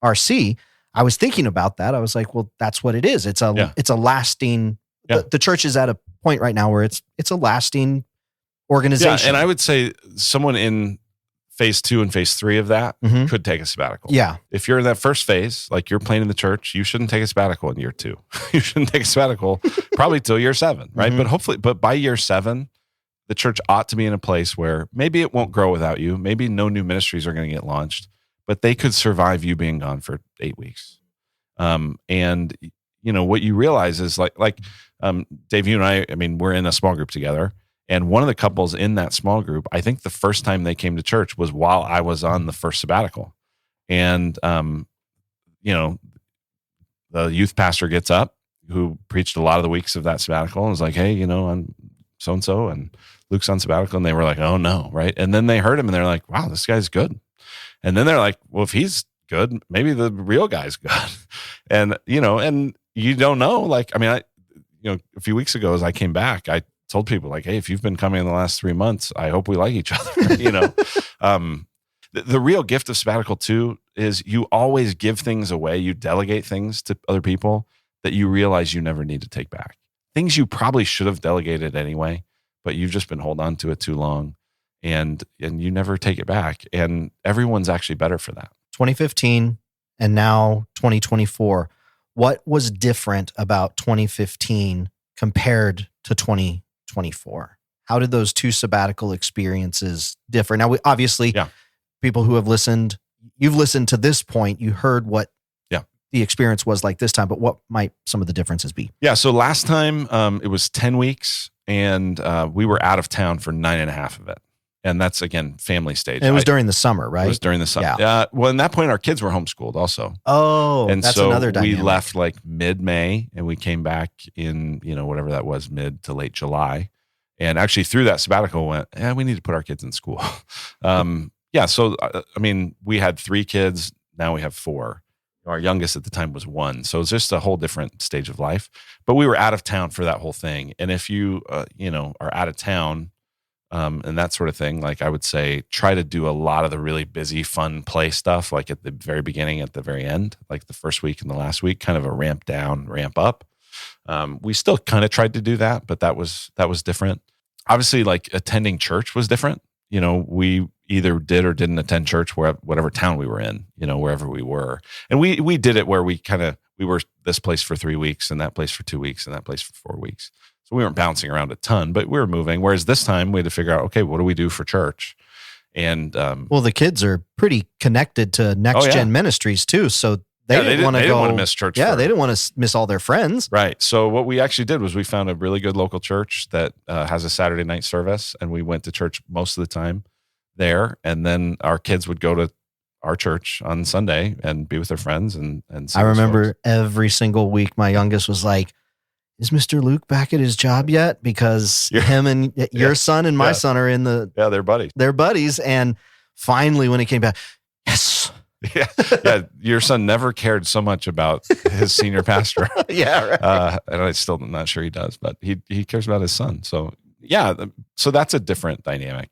Speaker 1: RC, I was thinking about that. I was like, well, that's what it is. It's a lasting, the church is at a point right now where it's a lasting organization.
Speaker 2: Yeah, and I would say someone in phase 2 and phase 3 of that could take a sabbatical.
Speaker 1: Yeah.
Speaker 2: If you're in that first phase, like you're playing in the church, you shouldn't take a sabbatical in year 2. You shouldn't take a sabbatical probably till year 7, right? But by year 7, the church ought to be in a place where maybe it won't grow without you. Maybe no new ministries are going to get launched, but they could survive you being gone for 8 weeks. And what you realize is like Dave, you and I mean, we're in a small group together. And one of the couples in that small group, I think the first time they came to church was while I was on the first sabbatical. And, the youth pastor gets up, who preached a lot of the weeks of that sabbatical, and was like, hey, I'm so-and-so, and Luke's on sabbatical. And they were like, oh no, right? And then they heard him and they're like, wow, this guy's good. And then they're like, well, if he's good, maybe the real guy's good. And, and you don't know, a few weeks ago as I came back, I told people like, hey, if you've been coming in the last 3 months, I hope we like each other. The real gift of sabbatical too is you always give things away. You delegate things to other people that you realize you never need to take back. Things you probably should have delegated anyway, but you've just been holding on to it too long, and you never take it back. And everyone's actually better for that.
Speaker 1: 2015 and now 2024. What was different about 2015 compared to 2024? How did those 2 sabbatical experiences differ? Now, obviously, people who have listened, you've listened to this point, you heard what the experience was like this time, but what might some of the differences be? Yeah.
Speaker 2: So last time it was 10 weeks and we were out of town for 9.5 of it. And that's, again, family stage.
Speaker 1: And it was during the summer, right?
Speaker 2: It was during the summer.
Speaker 1: Yeah.
Speaker 2: Well, in that point, our kids were homeschooled also.
Speaker 1: Oh,
Speaker 2: and
Speaker 1: that's
Speaker 2: so
Speaker 1: another dynamic.
Speaker 2: We left like mid-May and we came back in, whatever that was, mid to late July. And actually through that sabbatical went, we need to put our kids in school. So, we had 3 kids. Now we have 4. Our youngest at the time was 1. So it's just a whole different stage of life. But we were out of town for that whole thing. And if you, are out of town, and that sort of thing, like I would say, try to do a lot of the really busy, fun play stuff, like at the very beginning, at the very end, like the first week and the last week, kind of a ramp down, ramp up. We still kind of tried to do that, but that was different. Obviously, like attending church was different. We either did or didn't attend church whatever town we were in, wherever we were. And we did it where we were this place for 3 weeks and that place for 2 weeks and that place for 4 weeks. So we weren't bouncing around a ton, but we were moving. Whereas this time we had to figure out, okay, what do we do for church? And
Speaker 1: the kids are pretty connected to Next Gen Ministries too. So they didn't want to
Speaker 2: miss church.
Speaker 1: Yeah, they didn't want to miss all their friends.
Speaker 2: Right. So what we actually did was we found a really good local church that has a Saturday night service, and we went to church most of the time there. And then our kids would go to our church on Sunday and be with their friends. And
Speaker 1: I remember every single week my youngest was like, is Mr. Luke back at his job yet? Because him and your son and my son are in
Speaker 2: they're buddies.
Speaker 1: They're buddies. And finally, when he came back, yes.
Speaker 2: Yeah. Your son never cared so much about his senior pastor.
Speaker 1: Right.
Speaker 2: And I'm still not sure he does, but he cares about his son. So so that's a different dynamic.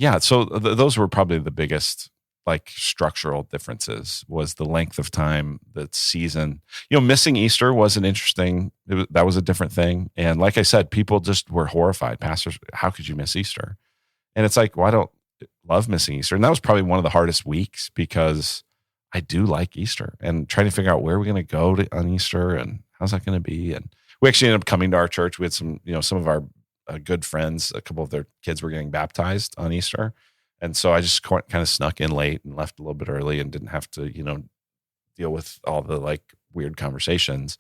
Speaker 2: yeah, so those were probably the biggest like structural differences was the length of time, the season. Missing Easter was an interesting, that was a different thing. And like I said, people just were horrified. Pastors, how could you miss Easter? And it's like, well, I don't love missing Easter. And that was probably one of the hardest weeks because I do like Easter and trying to figure out where we're going to go on Easter and how's that going to be. And we actually ended up coming to our church. We had some of our good friends, a couple of their kids were getting baptized on Easter. And so I just kind of snuck in late and left a little bit early and didn't have to, deal with all the like weird conversations.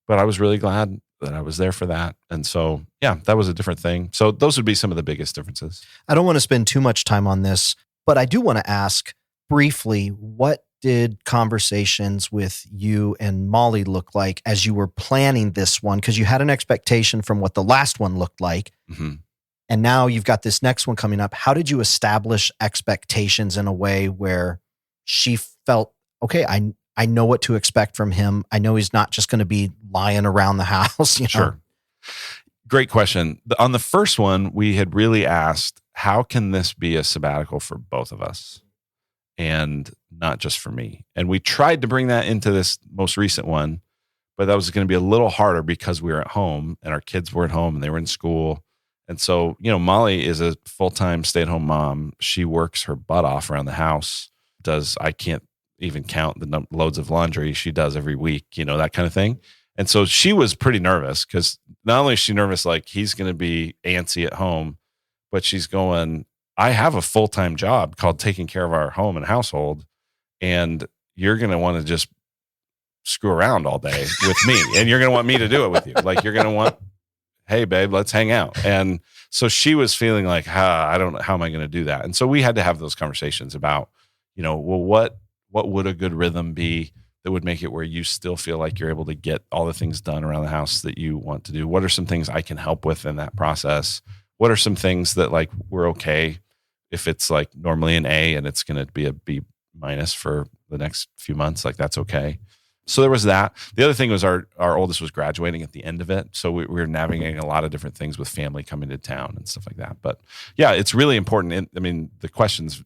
Speaker 2: But I was really glad that I was there for that. And so, yeah, that was a different thing. So those would be some of the biggest differences.
Speaker 1: I don't want to spend too much time on this, but I do want to ask briefly, what did conversations with you and Molly look like as you were planning this one? Because you had an expectation from what the last one looked like.
Speaker 2: Mm-hmm.
Speaker 1: And now you've got this next one coming up. How did you establish expectations in a way where she felt, okay, I know what to expect from him. I know he's not just going to be lying around the house.
Speaker 2: Sure. Great question. On the first one, we had really asked, how can this be a sabbatical for both of us and not just for me? And we tried to bring that into this most recent one, but that was going to be a little harder because we were at home and our kids were at home and they were in school. And so, Molly is a full-time stay-at-home mom. She works her butt off around the house, I can't even count the loads of laundry she does every week, that kind of thing. And so she was pretty nervous because not only is she nervous, like he's going to be antsy at home, but she's going, I have a full-time job called taking care of our home and household. And you're going to want to just screw around all day with me. And you're going to want me to do it with you. Like you're going to want, hey babe, let's hang out. And so she was feeling like, I don't know, how am I going to do that? And so we had to have those conversations about, well, what would a good rhythm be that would make it where you still feel like you're able to get all the things done around the house that you want to do? What are some things I can help with in that process? What are some things that like we're okay if it's like normally an A and it's going to be a B- for the next few months, like that's okay. So there was that. The other thing was our oldest was graduating at the end of it. So we were navigating a lot of different things with family coming to town and stuff like that. But yeah, it's really important. The question's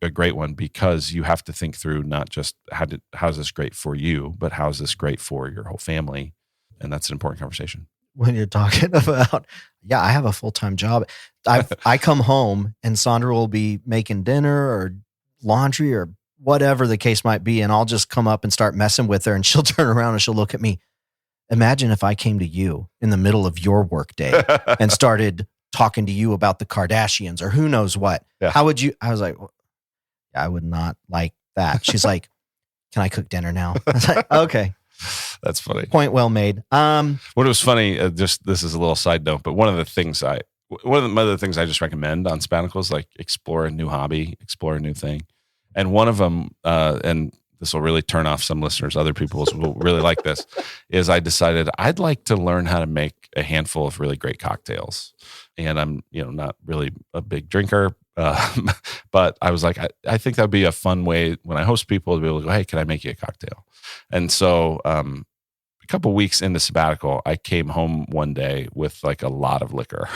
Speaker 2: a great one because you have to think through not just how's this great for you, but how's this great for your whole family. And that's an important conversation.
Speaker 1: When you're talking about, I have a full-time job. I come home and Sandra will be making dinner or laundry or whatever the case might be. And I'll just come up and start messing with her and she'll turn around and she'll look at me. Imagine if I came to you in the middle of your workday and started talking to you about the Kardashians or who knows what.
Speaker 2: Yeah.
Speaker 1: How would you? I was like, I would not like that. She's like, can I cook dinner now? I was like, okay.
Speaker 2: That's funny.
Speaker 1: Point well made.
Speaker 2: What was funny, just this is a little side note, but one of the things I just recommend on Sabbaticals, like explore a new hobby, explore a new thing. And one of them, and this will really turn off some listeners, other people will really like this, is I decided I'd like to learn how to make a handful of really great cocktails. And I'm, not really a big drinker, but I was like, I think that'd be a fun way when I host people to be able to go, hey, can I make you a cocktail? And so a couple weeks into sabbatical, I came home one day with like a lot of liquor.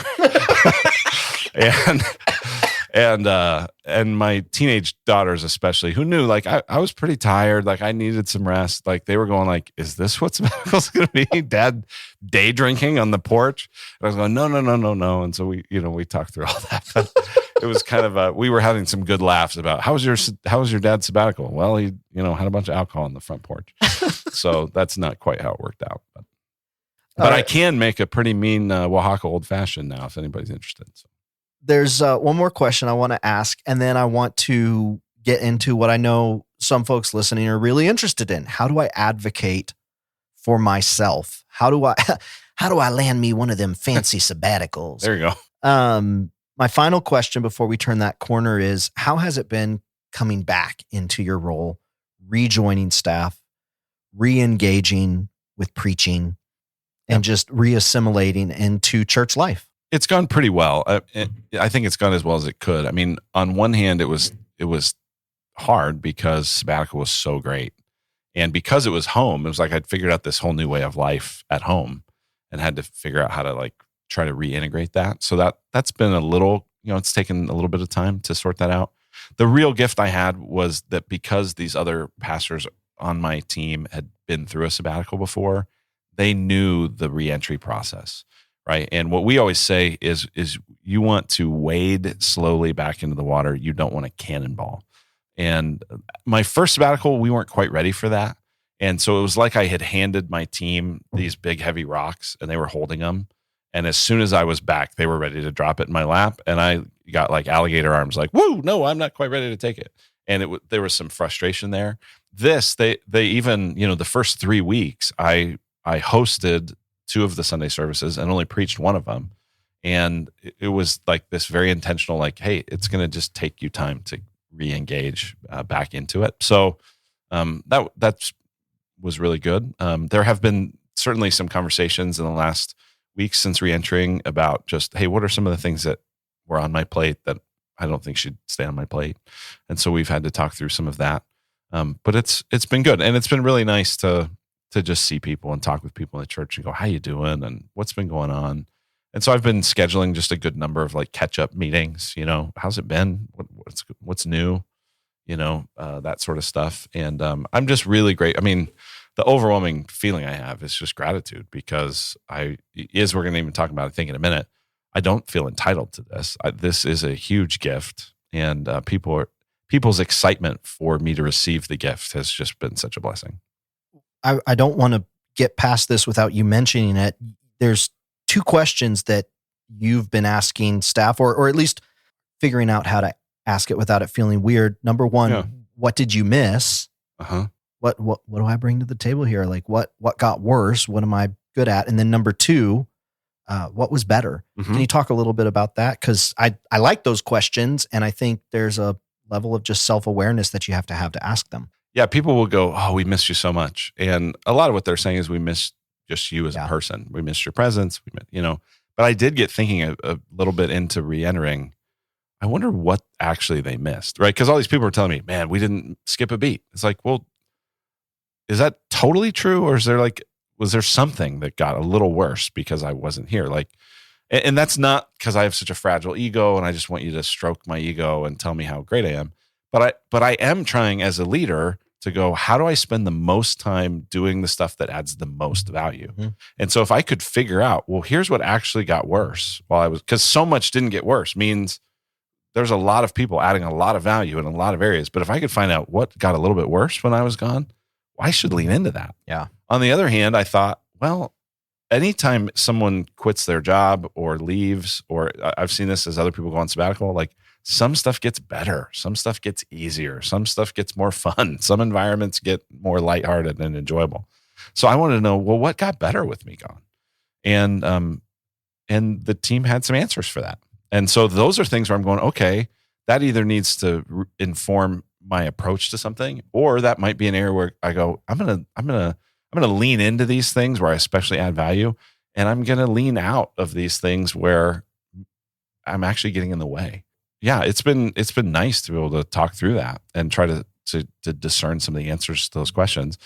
Speaker 2: And my teenage daughters, especially, who knew, like, I was pretty tired. Like, I needed some rest. Like, they were going, like, is this what sabbatical's going to be? Dad day drinking on the porch? And I was going, no. And so we talked through all that. But it was kind of we were having some good laughs about how was your dad's sabbatical? Well, he had a bunch of alcohol on the front porch. So that's not quite how it worked out. But right. I can make a pretty mean Oaxaca old fashioned now if anybody's interested. So.
Speaker 1: There's one more question I want to ask, and then I want to get into what I know some folks listening are really interested in. How do I advocate for myself? How do I land me one of them fancy sabbaticals?
Speaker 2: There you go.
Speaker 1: My final question before we turn that corner is, how has it been coming back into your role, rejoining staff, re-engaging with preaching, and just re-assimilating into church life?
Speaker 2: It's gone pretty well. I think it's gone as well as it could. I mean, on one hand, it was hard because sabbatical was so great. And because it was home, it was like I'd figured out this whole new way of life at home and had to figure out how to like try to reintegrate that. So that's been a little, it's taken a little bit of time to sort that out. The real gift I had was that because these other pastors on my team had been through a sabbatical before, they knew the reentry process, right? And what we always say is you want to wade slowly back into the water. You don't want to cannonball. And my first sabbatical, we weren't quite ready for that. And so it was like I had handed my team these big, heavy rocks and they were holding them. And as soon as I was back, they were ready to drop it in my lap. And I got like alligator arms, like, woo, no, I'm not quite ready to take it. And there was some frustration there. They even, the first 3 weeks, I hosted 2 of the Sunday services and only preached 1 of them. And it was like this very intentional, like, hey, it's going to just take you time to re-engage back into it. So that was really good. There have been certainly some conversations in the last weeks since re-entering about just, hey, what are some of the things that were on my plate that I don't think should stay on my plate? And so we've had to talk through some of that. But it's been good. And it's been really nice to just see people and talk with people in the church and go, how you doing? And what's been going on? And so I've been scheduling just a good number of like catch up meetings, how's it been? What's new? That sort of stuff. And I'm just really great. I mean, the overwhelming feeling I have is just gratitude because we're going to even talk about it, I think, in a minute. I don't feel entitled to this. This is a huge gift, and people's excitement for me to receive the gift has just been such a blessing.
Speaker 1: I don't want to get past this without you mentioning it. There's 2 questions that you've been asking staff, or at least figuring out how to ask it without it feeling weird. Number 1, What did you miss?
Speaker 2: Uh-huh.
Speaker 1: What do I bring to the table here? Like what got worse? What am I good at? And then number 2, what was better?
Speaker 2: Mm-hmm.
Speaker 1: Can you talk a little bit about that? Because I like those questions, and I think there's a level of just self-awareness that you have to ask them.
Speaker 2: Yeah, people will go, oh, we missed you so much. And a lot of what they're saying is we miss just you as a person. We missed your presence, But I did get thinking a little bit into re-entering. I wonder what actually they missed, right? Because all these people are telling me, man, we didn't skip a beat. It's like, well, is that totally true? Or was there something that got a little worse because I wasn't here? And that's not because I have such a fragile ego and I just want you to stroke my ego and tell me how great I am. But I am trying as a leader to go, how do I spend the most time doing the stuff that adds the most value? Mm-hmm. And so if I could figure out, well, here's what actually got worse because so much didn't get worse means there's a lot of people adding a lot of value in a lot of areas. But if I could find out what got a little bit worse when I was gone, I should lean into that.
Speaker 1: Yeah.
Speaker 2: On the other hand, I thought, well, anytime someone quits their job or leaves, or I've seen this as other people go on sabbatical, like some stuff gets better, some stuff gets easier, some stuff gets more fun, some environments get more lighthearted and enjoyable. So I wanted to know, well, what got better with me gone? And the team had some answers for that. And so those are things where I'm going, okay, that either needs to inform my approach to something, or that might be an area where I go, I'm gonna lean into these things where I especially add value, and I'm gonna lean out of these things where I'm actually getting in the way. Yeah, it's been nice to be able to talk through that and try to discern some of the answers to those questions.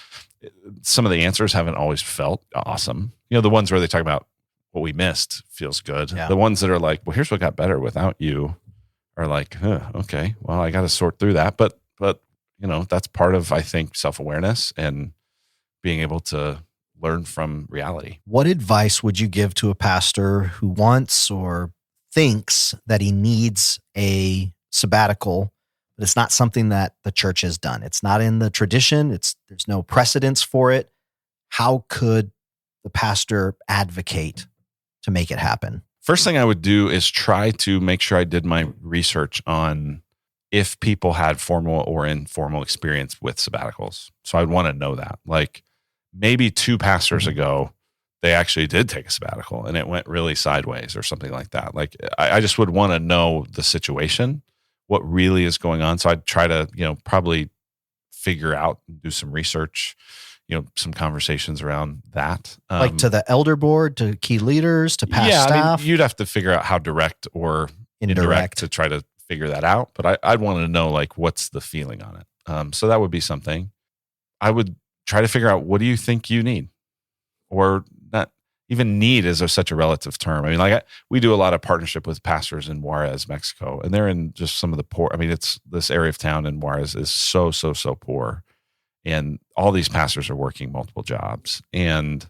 Speaker 2: Some of the answers haven't always felt awesome. The ones where they talk about what we missed feels good. Yeah. The ones that are like, well, here's what got better without you, are like, okay, well, I got to sort through that. But that's part of, I think, self-awareness and being able to learn from reality.
Speaker 1: What advice would you give to a pastor who wants or thinks that he needs a sabbatical, but it's not something that the church has done? It's not in the tradition. There's no precedence for it. How could the pastor advocate to make it happen?
Speaker 2: First thing I would do is try to make sure I did my research on if people had formal or informal experience with sabbaticals. So I'd want to know that. Like maybe 2 pastors ago, they actually did take a sabbatical and it went really sideways or something like that. Like I just would want to know the situation, what really is going on. So I'd try to, probably figure out, do some research, some conversations around that.
Speaker 1: Like to the elder board, to key leaders, to past staff?
Speaker 2: I mean, you'd have to figure out how direct or indirect to try to figure that out. But I'd want to know, like, what's the feeling on it? So that would be something. I would try to figure out, what do you think you need? Or not, even need is such a relative term. I mean, like we do a lot of partnership with pastors in Juarez, Mexico, and they're in just some of the poor. I mean, it's this area of town in Juarez is so poor, and all these pastors are working multiple jobs. And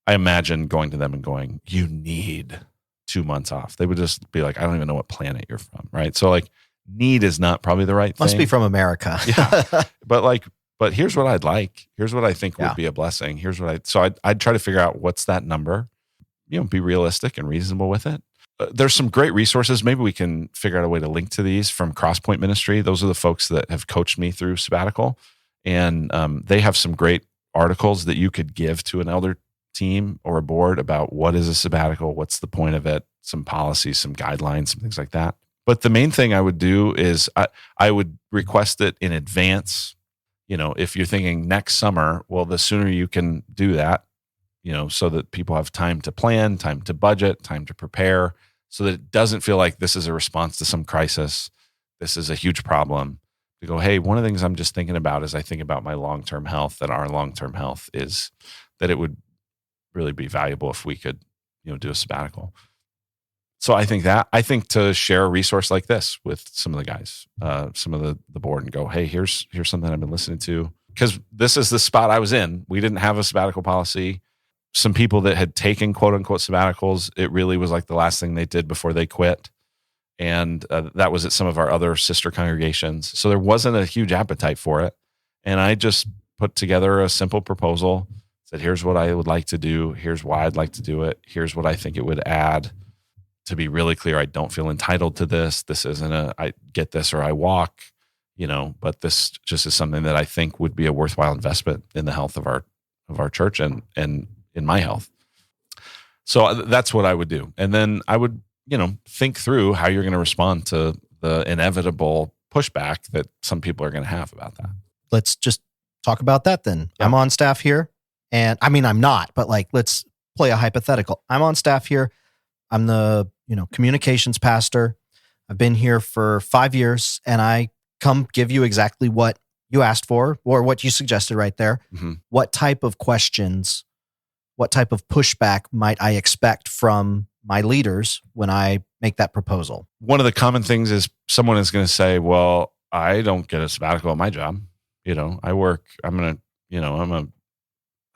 Speaker 2: I imagine going to them and going, "You need 2 months off." They would just be like, "I don't even know what planet you're from," right? So like, need is not probably the right thing.
Speaker 1: Must be from America.
Speaker 2: Yeah, but here's what I'd like. Here's what I think would be a blessing. I'd try to figure out what's that number, be realistic and reasonable with it. There's some great resources. Maybe we can figure out a way to link to these from Crosspoint Ministry. Those are the folks that have coached me through sabbatical. And they have some great articles that you could give to an elder team or a board about what is a sabbatical, what's the point of it, some policies, some guidelines, some things like that. But the main thing I would do is I would request it in advance. If you're thinking next summer, well, the sooner you can do that, so that people have time to plan, time to budget, time to prepare, so that it doesn't feel like this is a response to some crisis. This is a huge problem. To go, hey, one of the things I'm just thinking about as I think about my long-term health and our long-term health is that it would really be valuable if we could, do a sabbatical. So I think to share a resource like this with some of the guys, some of the board, and go, hey, here's something I've been listening to, because this is the spot I was in. We didn't have a sabbatical policy. Some people that had taken quote unquote sabbaticals, it really was like the last thing they did before they quit. And that was at some of our other sister congregations. So there wasn't a huge appetite for it. And I just put together a simple proposal, said, here's what I would like to do. Here's why I'd like to do it. Here's what I think it would add. To be really clear, I don't feel entitled to this. This isn't I get this or I walk, but this just is something that I think would be a worthwhile investment in the health of our church and in my health. So that's what I would do. And then I would, think through how you're going to respond to the inevitable pushback that some people are going to have about that.
Speaker 1: Let's just talk about that then.
Speaker 2: Yeah.
Speaker 1: I'm on staff here, and I mean, I'm not, but let's play a hypothetical. I'm on staff here. I'm the, communications pastor. I've been here for 5 years, and I come give you exactly what you asked for or what you suggested right there.
Speaker 2: Mm-hmm.
Speaker 1: What type of questions, what type of pushback might I expect from my leaders when I make that proposal?
Speaker 2: One of the common things is someone is going to say, well, I don't get a sabbatical at my job. I work, I'm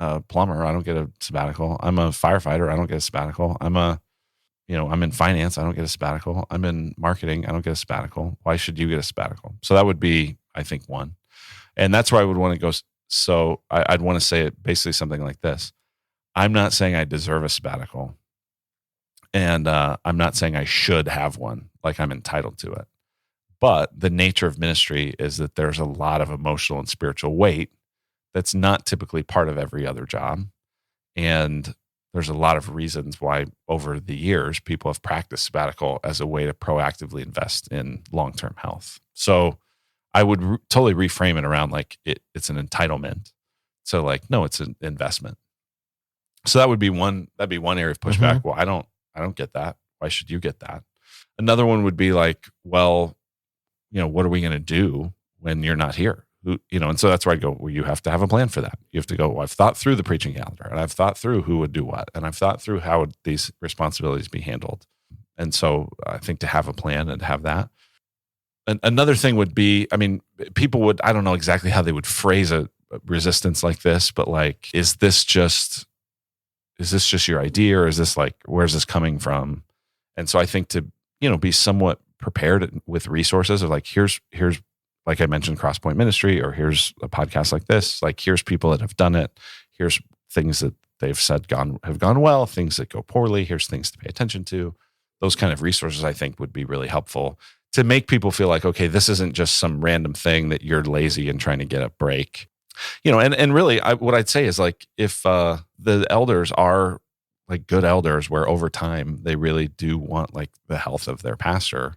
Speaker 2: a plumber. I don't get a sabbatical. I'm a firefighter. I don't get a sabbatical. I'm in finance. I don't get a sabbatical. I'm in marketing. I don't get a sabbatical. Why should you get a sabbatical? So that would be, I think, one. And that's where I would want to go. So I'd want to say it basically something like this. I'm not saying I deserve a sabbatical. And I'm not saying I should have one, like I'm entitled to it. But the nature of ministry is that there's a lot of emotional and spiritual weight that's not typically part of every other job. And there's a lot of reasons why over the years people have practiced sabbatical as a way to proactively invest in long-term health. So I would totally reframe it around it's an entitlement. So no, it's an investment. So that'd be one area of pushback.
Speaker 1: Mm-hmm.
Speaker 2: Well, I don't get that. Why should you get that? Another one would be well, what are we going to do when you're not here? And so that's where I'd go, well, you have to have a plan for that. You have to go, well, I've thought through the preaching calendar, and I've thought through who would do what, and I've thought through how would these responsibilities be handled. And so I think to have a plan and have that. And another thing would be, people would, I don't know exactly how they would phrase a resistance like this, but is this just your idea, or is this where's this coming from? And so I think to, be somewhat prepared with resources of here's like I mentioned, Crosspoint Ministry, or here's a podcast like this. Here's people that have done it. Here's things that they've said have gone well, things that go poorly. Here's things to pay attention to. Those kind of resources, I think, would be really helpful to make people feel okay, this isn't just some random thing that you're lazy and trying to get a break. And really, what I'd say is if the elders are good elders, where over time they really do want the health of their pastor,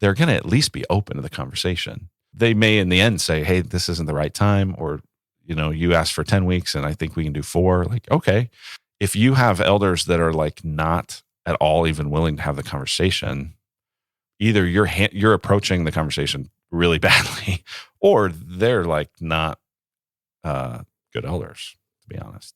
Speaker 2: they're going to at least be open to the conversation. They may in the end say, hey, this isn't the right time, or, you asked for 10 weeks and I think we can do 4. Okay. If you have elders that are not at all even willing to have the conversation, either you're approaching the conversation really badly, or they're not good elders, to be honest.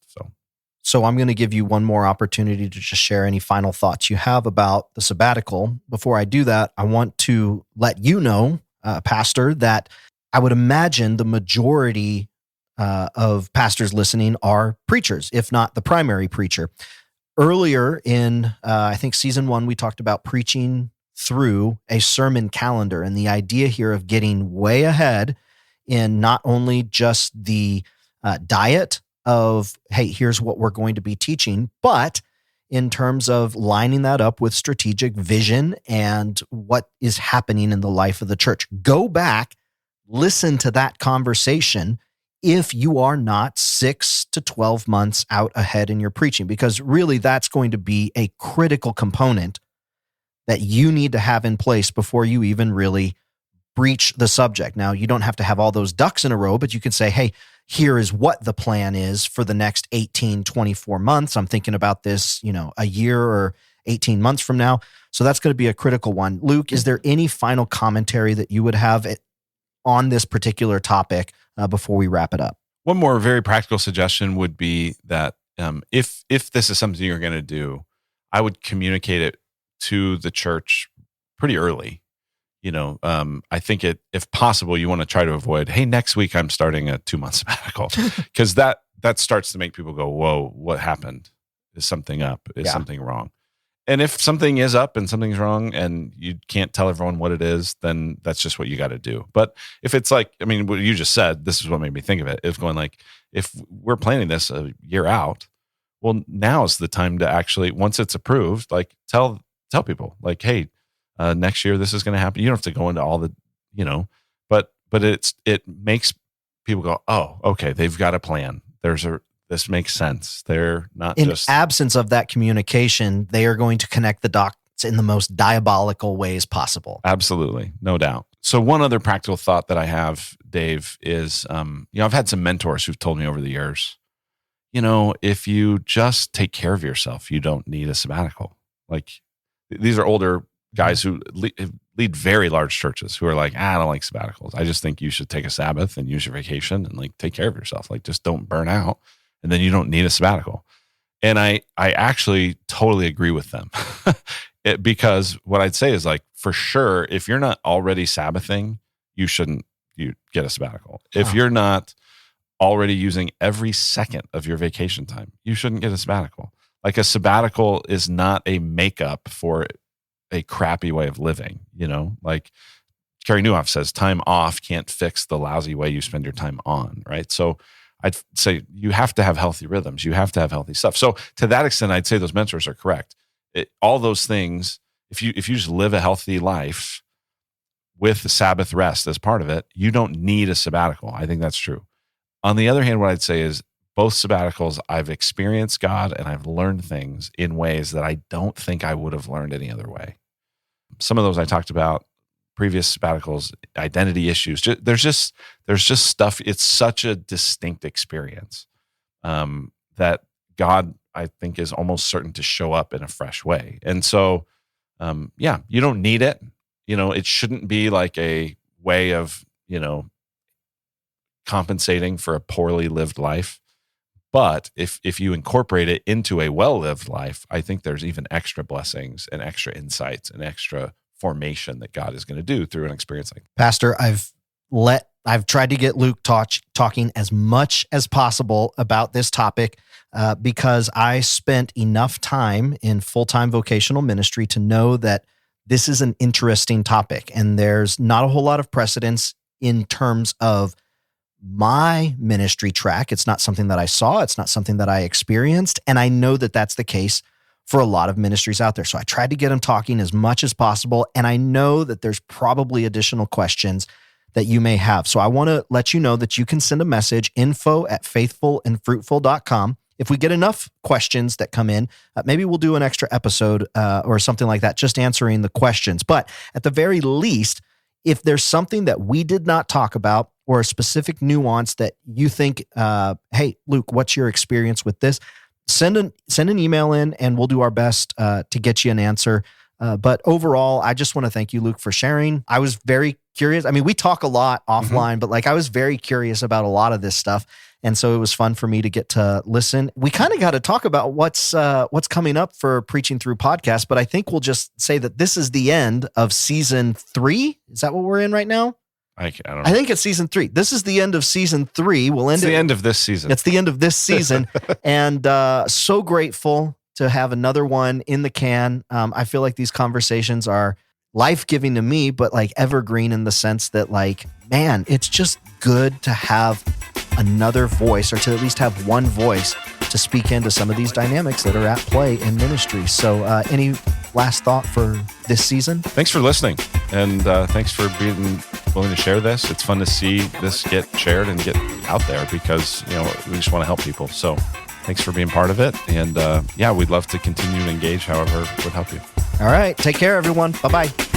Speaker 1: So I'm going to give you one more opportunity to just share any final thoughts you have about the sabbatical. Before I do that, I want to let you know, Pastor, that I would imagine the majority of pastors listening are preachers, if not the primary preacher. Earlier in, I think, season 1, we talked about preaching through a sermon calendar, and the idea here of getting way ahead in not only just the diet of, hey, here's what we're going to be teaching, but in terms of lining that up with strategic vision and what is happening in the life of the church. Go back, listen to that conversation if you are not 6 to 12 months out ahead in your preaching, because really that's going to be a critical component that you need to have in place before you even really breach the subject. Now, you don't have to have all those ducks in a row, but you can say, hey, here is what the plan is for the next 18, 24 months. I'm thinking about this, a year or 18 months from now. So that's going to be a critical one. Luke, is there any final commentary that you would have on this particular topic before we wrap it up?
Speaker 2: One more very practical suggestion would be that if this is something you're going to do, I would communicate it to the church pretty early. I think if possible, you want to try to avoid, hey, next week I'm starting a 2-month sabbatical, because that starts to make people go, whoa, what happened? Is something up? Is something wrong? And if something is up and something's wrong and you can't tell everyone what it is, then that's just what you got to do. But if it's like, what you just said, this is what made me think of it. It's going like, if we're planning this a year out, well, now is the time to actually, once it's approved, like tell people like, hey, next year this is going to happen. You don't have to go into all the, but it makes people go, oh, okay, they've got a plan. This makes sense. They're not
Speaker 1: in absence of that communication, they are going to connect the dots in the most diabolical ways possible.
Speaker 2: Absolutely. No doubt. So one other practical thought that I have, Dave, is, I've had some mentors who've told me over the years, if you just take care of yourself, you don't need a sabbatical. Like, these are older guys who lead very large churches who are like, I don't like sabbaticals. I just think you should take a Sabbath and use your vacation and like take care of yourself. Like, just don't burn out. And then you don't need a sabbatical. And I actually totally agree with them because what I'd say is, like, for sure, if you're not already Sabbathing, you get a sabbatical. If you're not already using every second of your vacation time, you shouldn't get a sabbatical. Like, a sabbatical is not a makeup for a crappy way of living, like Carey Nieuwhof says, time off can't fix the lousy way you spend your time on, right? So I'd say you have to have healthy rhythms. You have to have healthy stuff. So to that extent, I'd say those mentors are correct. All those things, if you just live a healthy life with the Sabbath rest as part of it, you don't need a sabbatical. I think that's true. On the other hand, what I'd say is both sabbaticals, I've experienced God and I've learned things in ways that I don't think I would have learned any other way. Some of those I talked about, previous sabbaticals, identity issues. There's just stuff. It's such a distinct experience that God, I think, is almost certain to show up in a fresh way. And so, you don't need it. It shouldn't be like a way of, compensating for a poorly lived life. But if you incorporate it into a well-lived life, I think there's even extra blessings and extra insights and extra formation that God is going to do through an experience like that.
Speaker 1: Pastor, I've tried to get Luke talking as much as possible about this topic because I spent enough time in full-time vocational ministry to know that this is an interesting topic, and there's not a whole lot of precedence in terms of my ministry track. It's not something that I saw. It's not something that I experienced. And I know that that's the case for a lot of ministries out there. So I tried to get him talking as much as possible. And I know that there's probably additional questions that you may have. So I want to let you know that you can send a message, info@faithfulandfruitful.com. If we get enough questions that come in, maybe we'll do an extra episode or something like that, just answering the questions. But at the very least, if there's something that we did not talk about or a specific nuance that you think, hey, Luke, what's your experience with this? Send an email in and we'll do our best to get you an answer. But overall, I just want to thank you, Luke, for sharing. I was very curious. I mean, we talk a lot offline, but like I was very curious about a lot of this stuff. And so it was fun for me to get to listen. We kind of got to talk about what's coming up for Preaching Through podcast, but I think we'll just say that this is the end of season 3. Is that what we're in right now?
Speaker 2: I don't know.
Speaker 1: I think it's season 3. This is the end of season 3. We'll end
Speaker 2: It's the end of this season.
Speaker 1: It's the end of this season. And so grateful to have another one in the can. I feel like these conversations are life-giving to me, but like evergreen in the sense that like, man, it's just good to have another voice, or to at least have one voice to speak into some of these dynamics that are at play in ministry. So any last thought for this season?
Speaker 2: Thanks for listening. And thanks for being willing to share this. It's fun to see this get shared and get out there because, we just want to help people. So thanks for being part of it. And we'd love to continue to engage however would help you.
Speaker 1: All right. Take care, everyone. Bye-bye.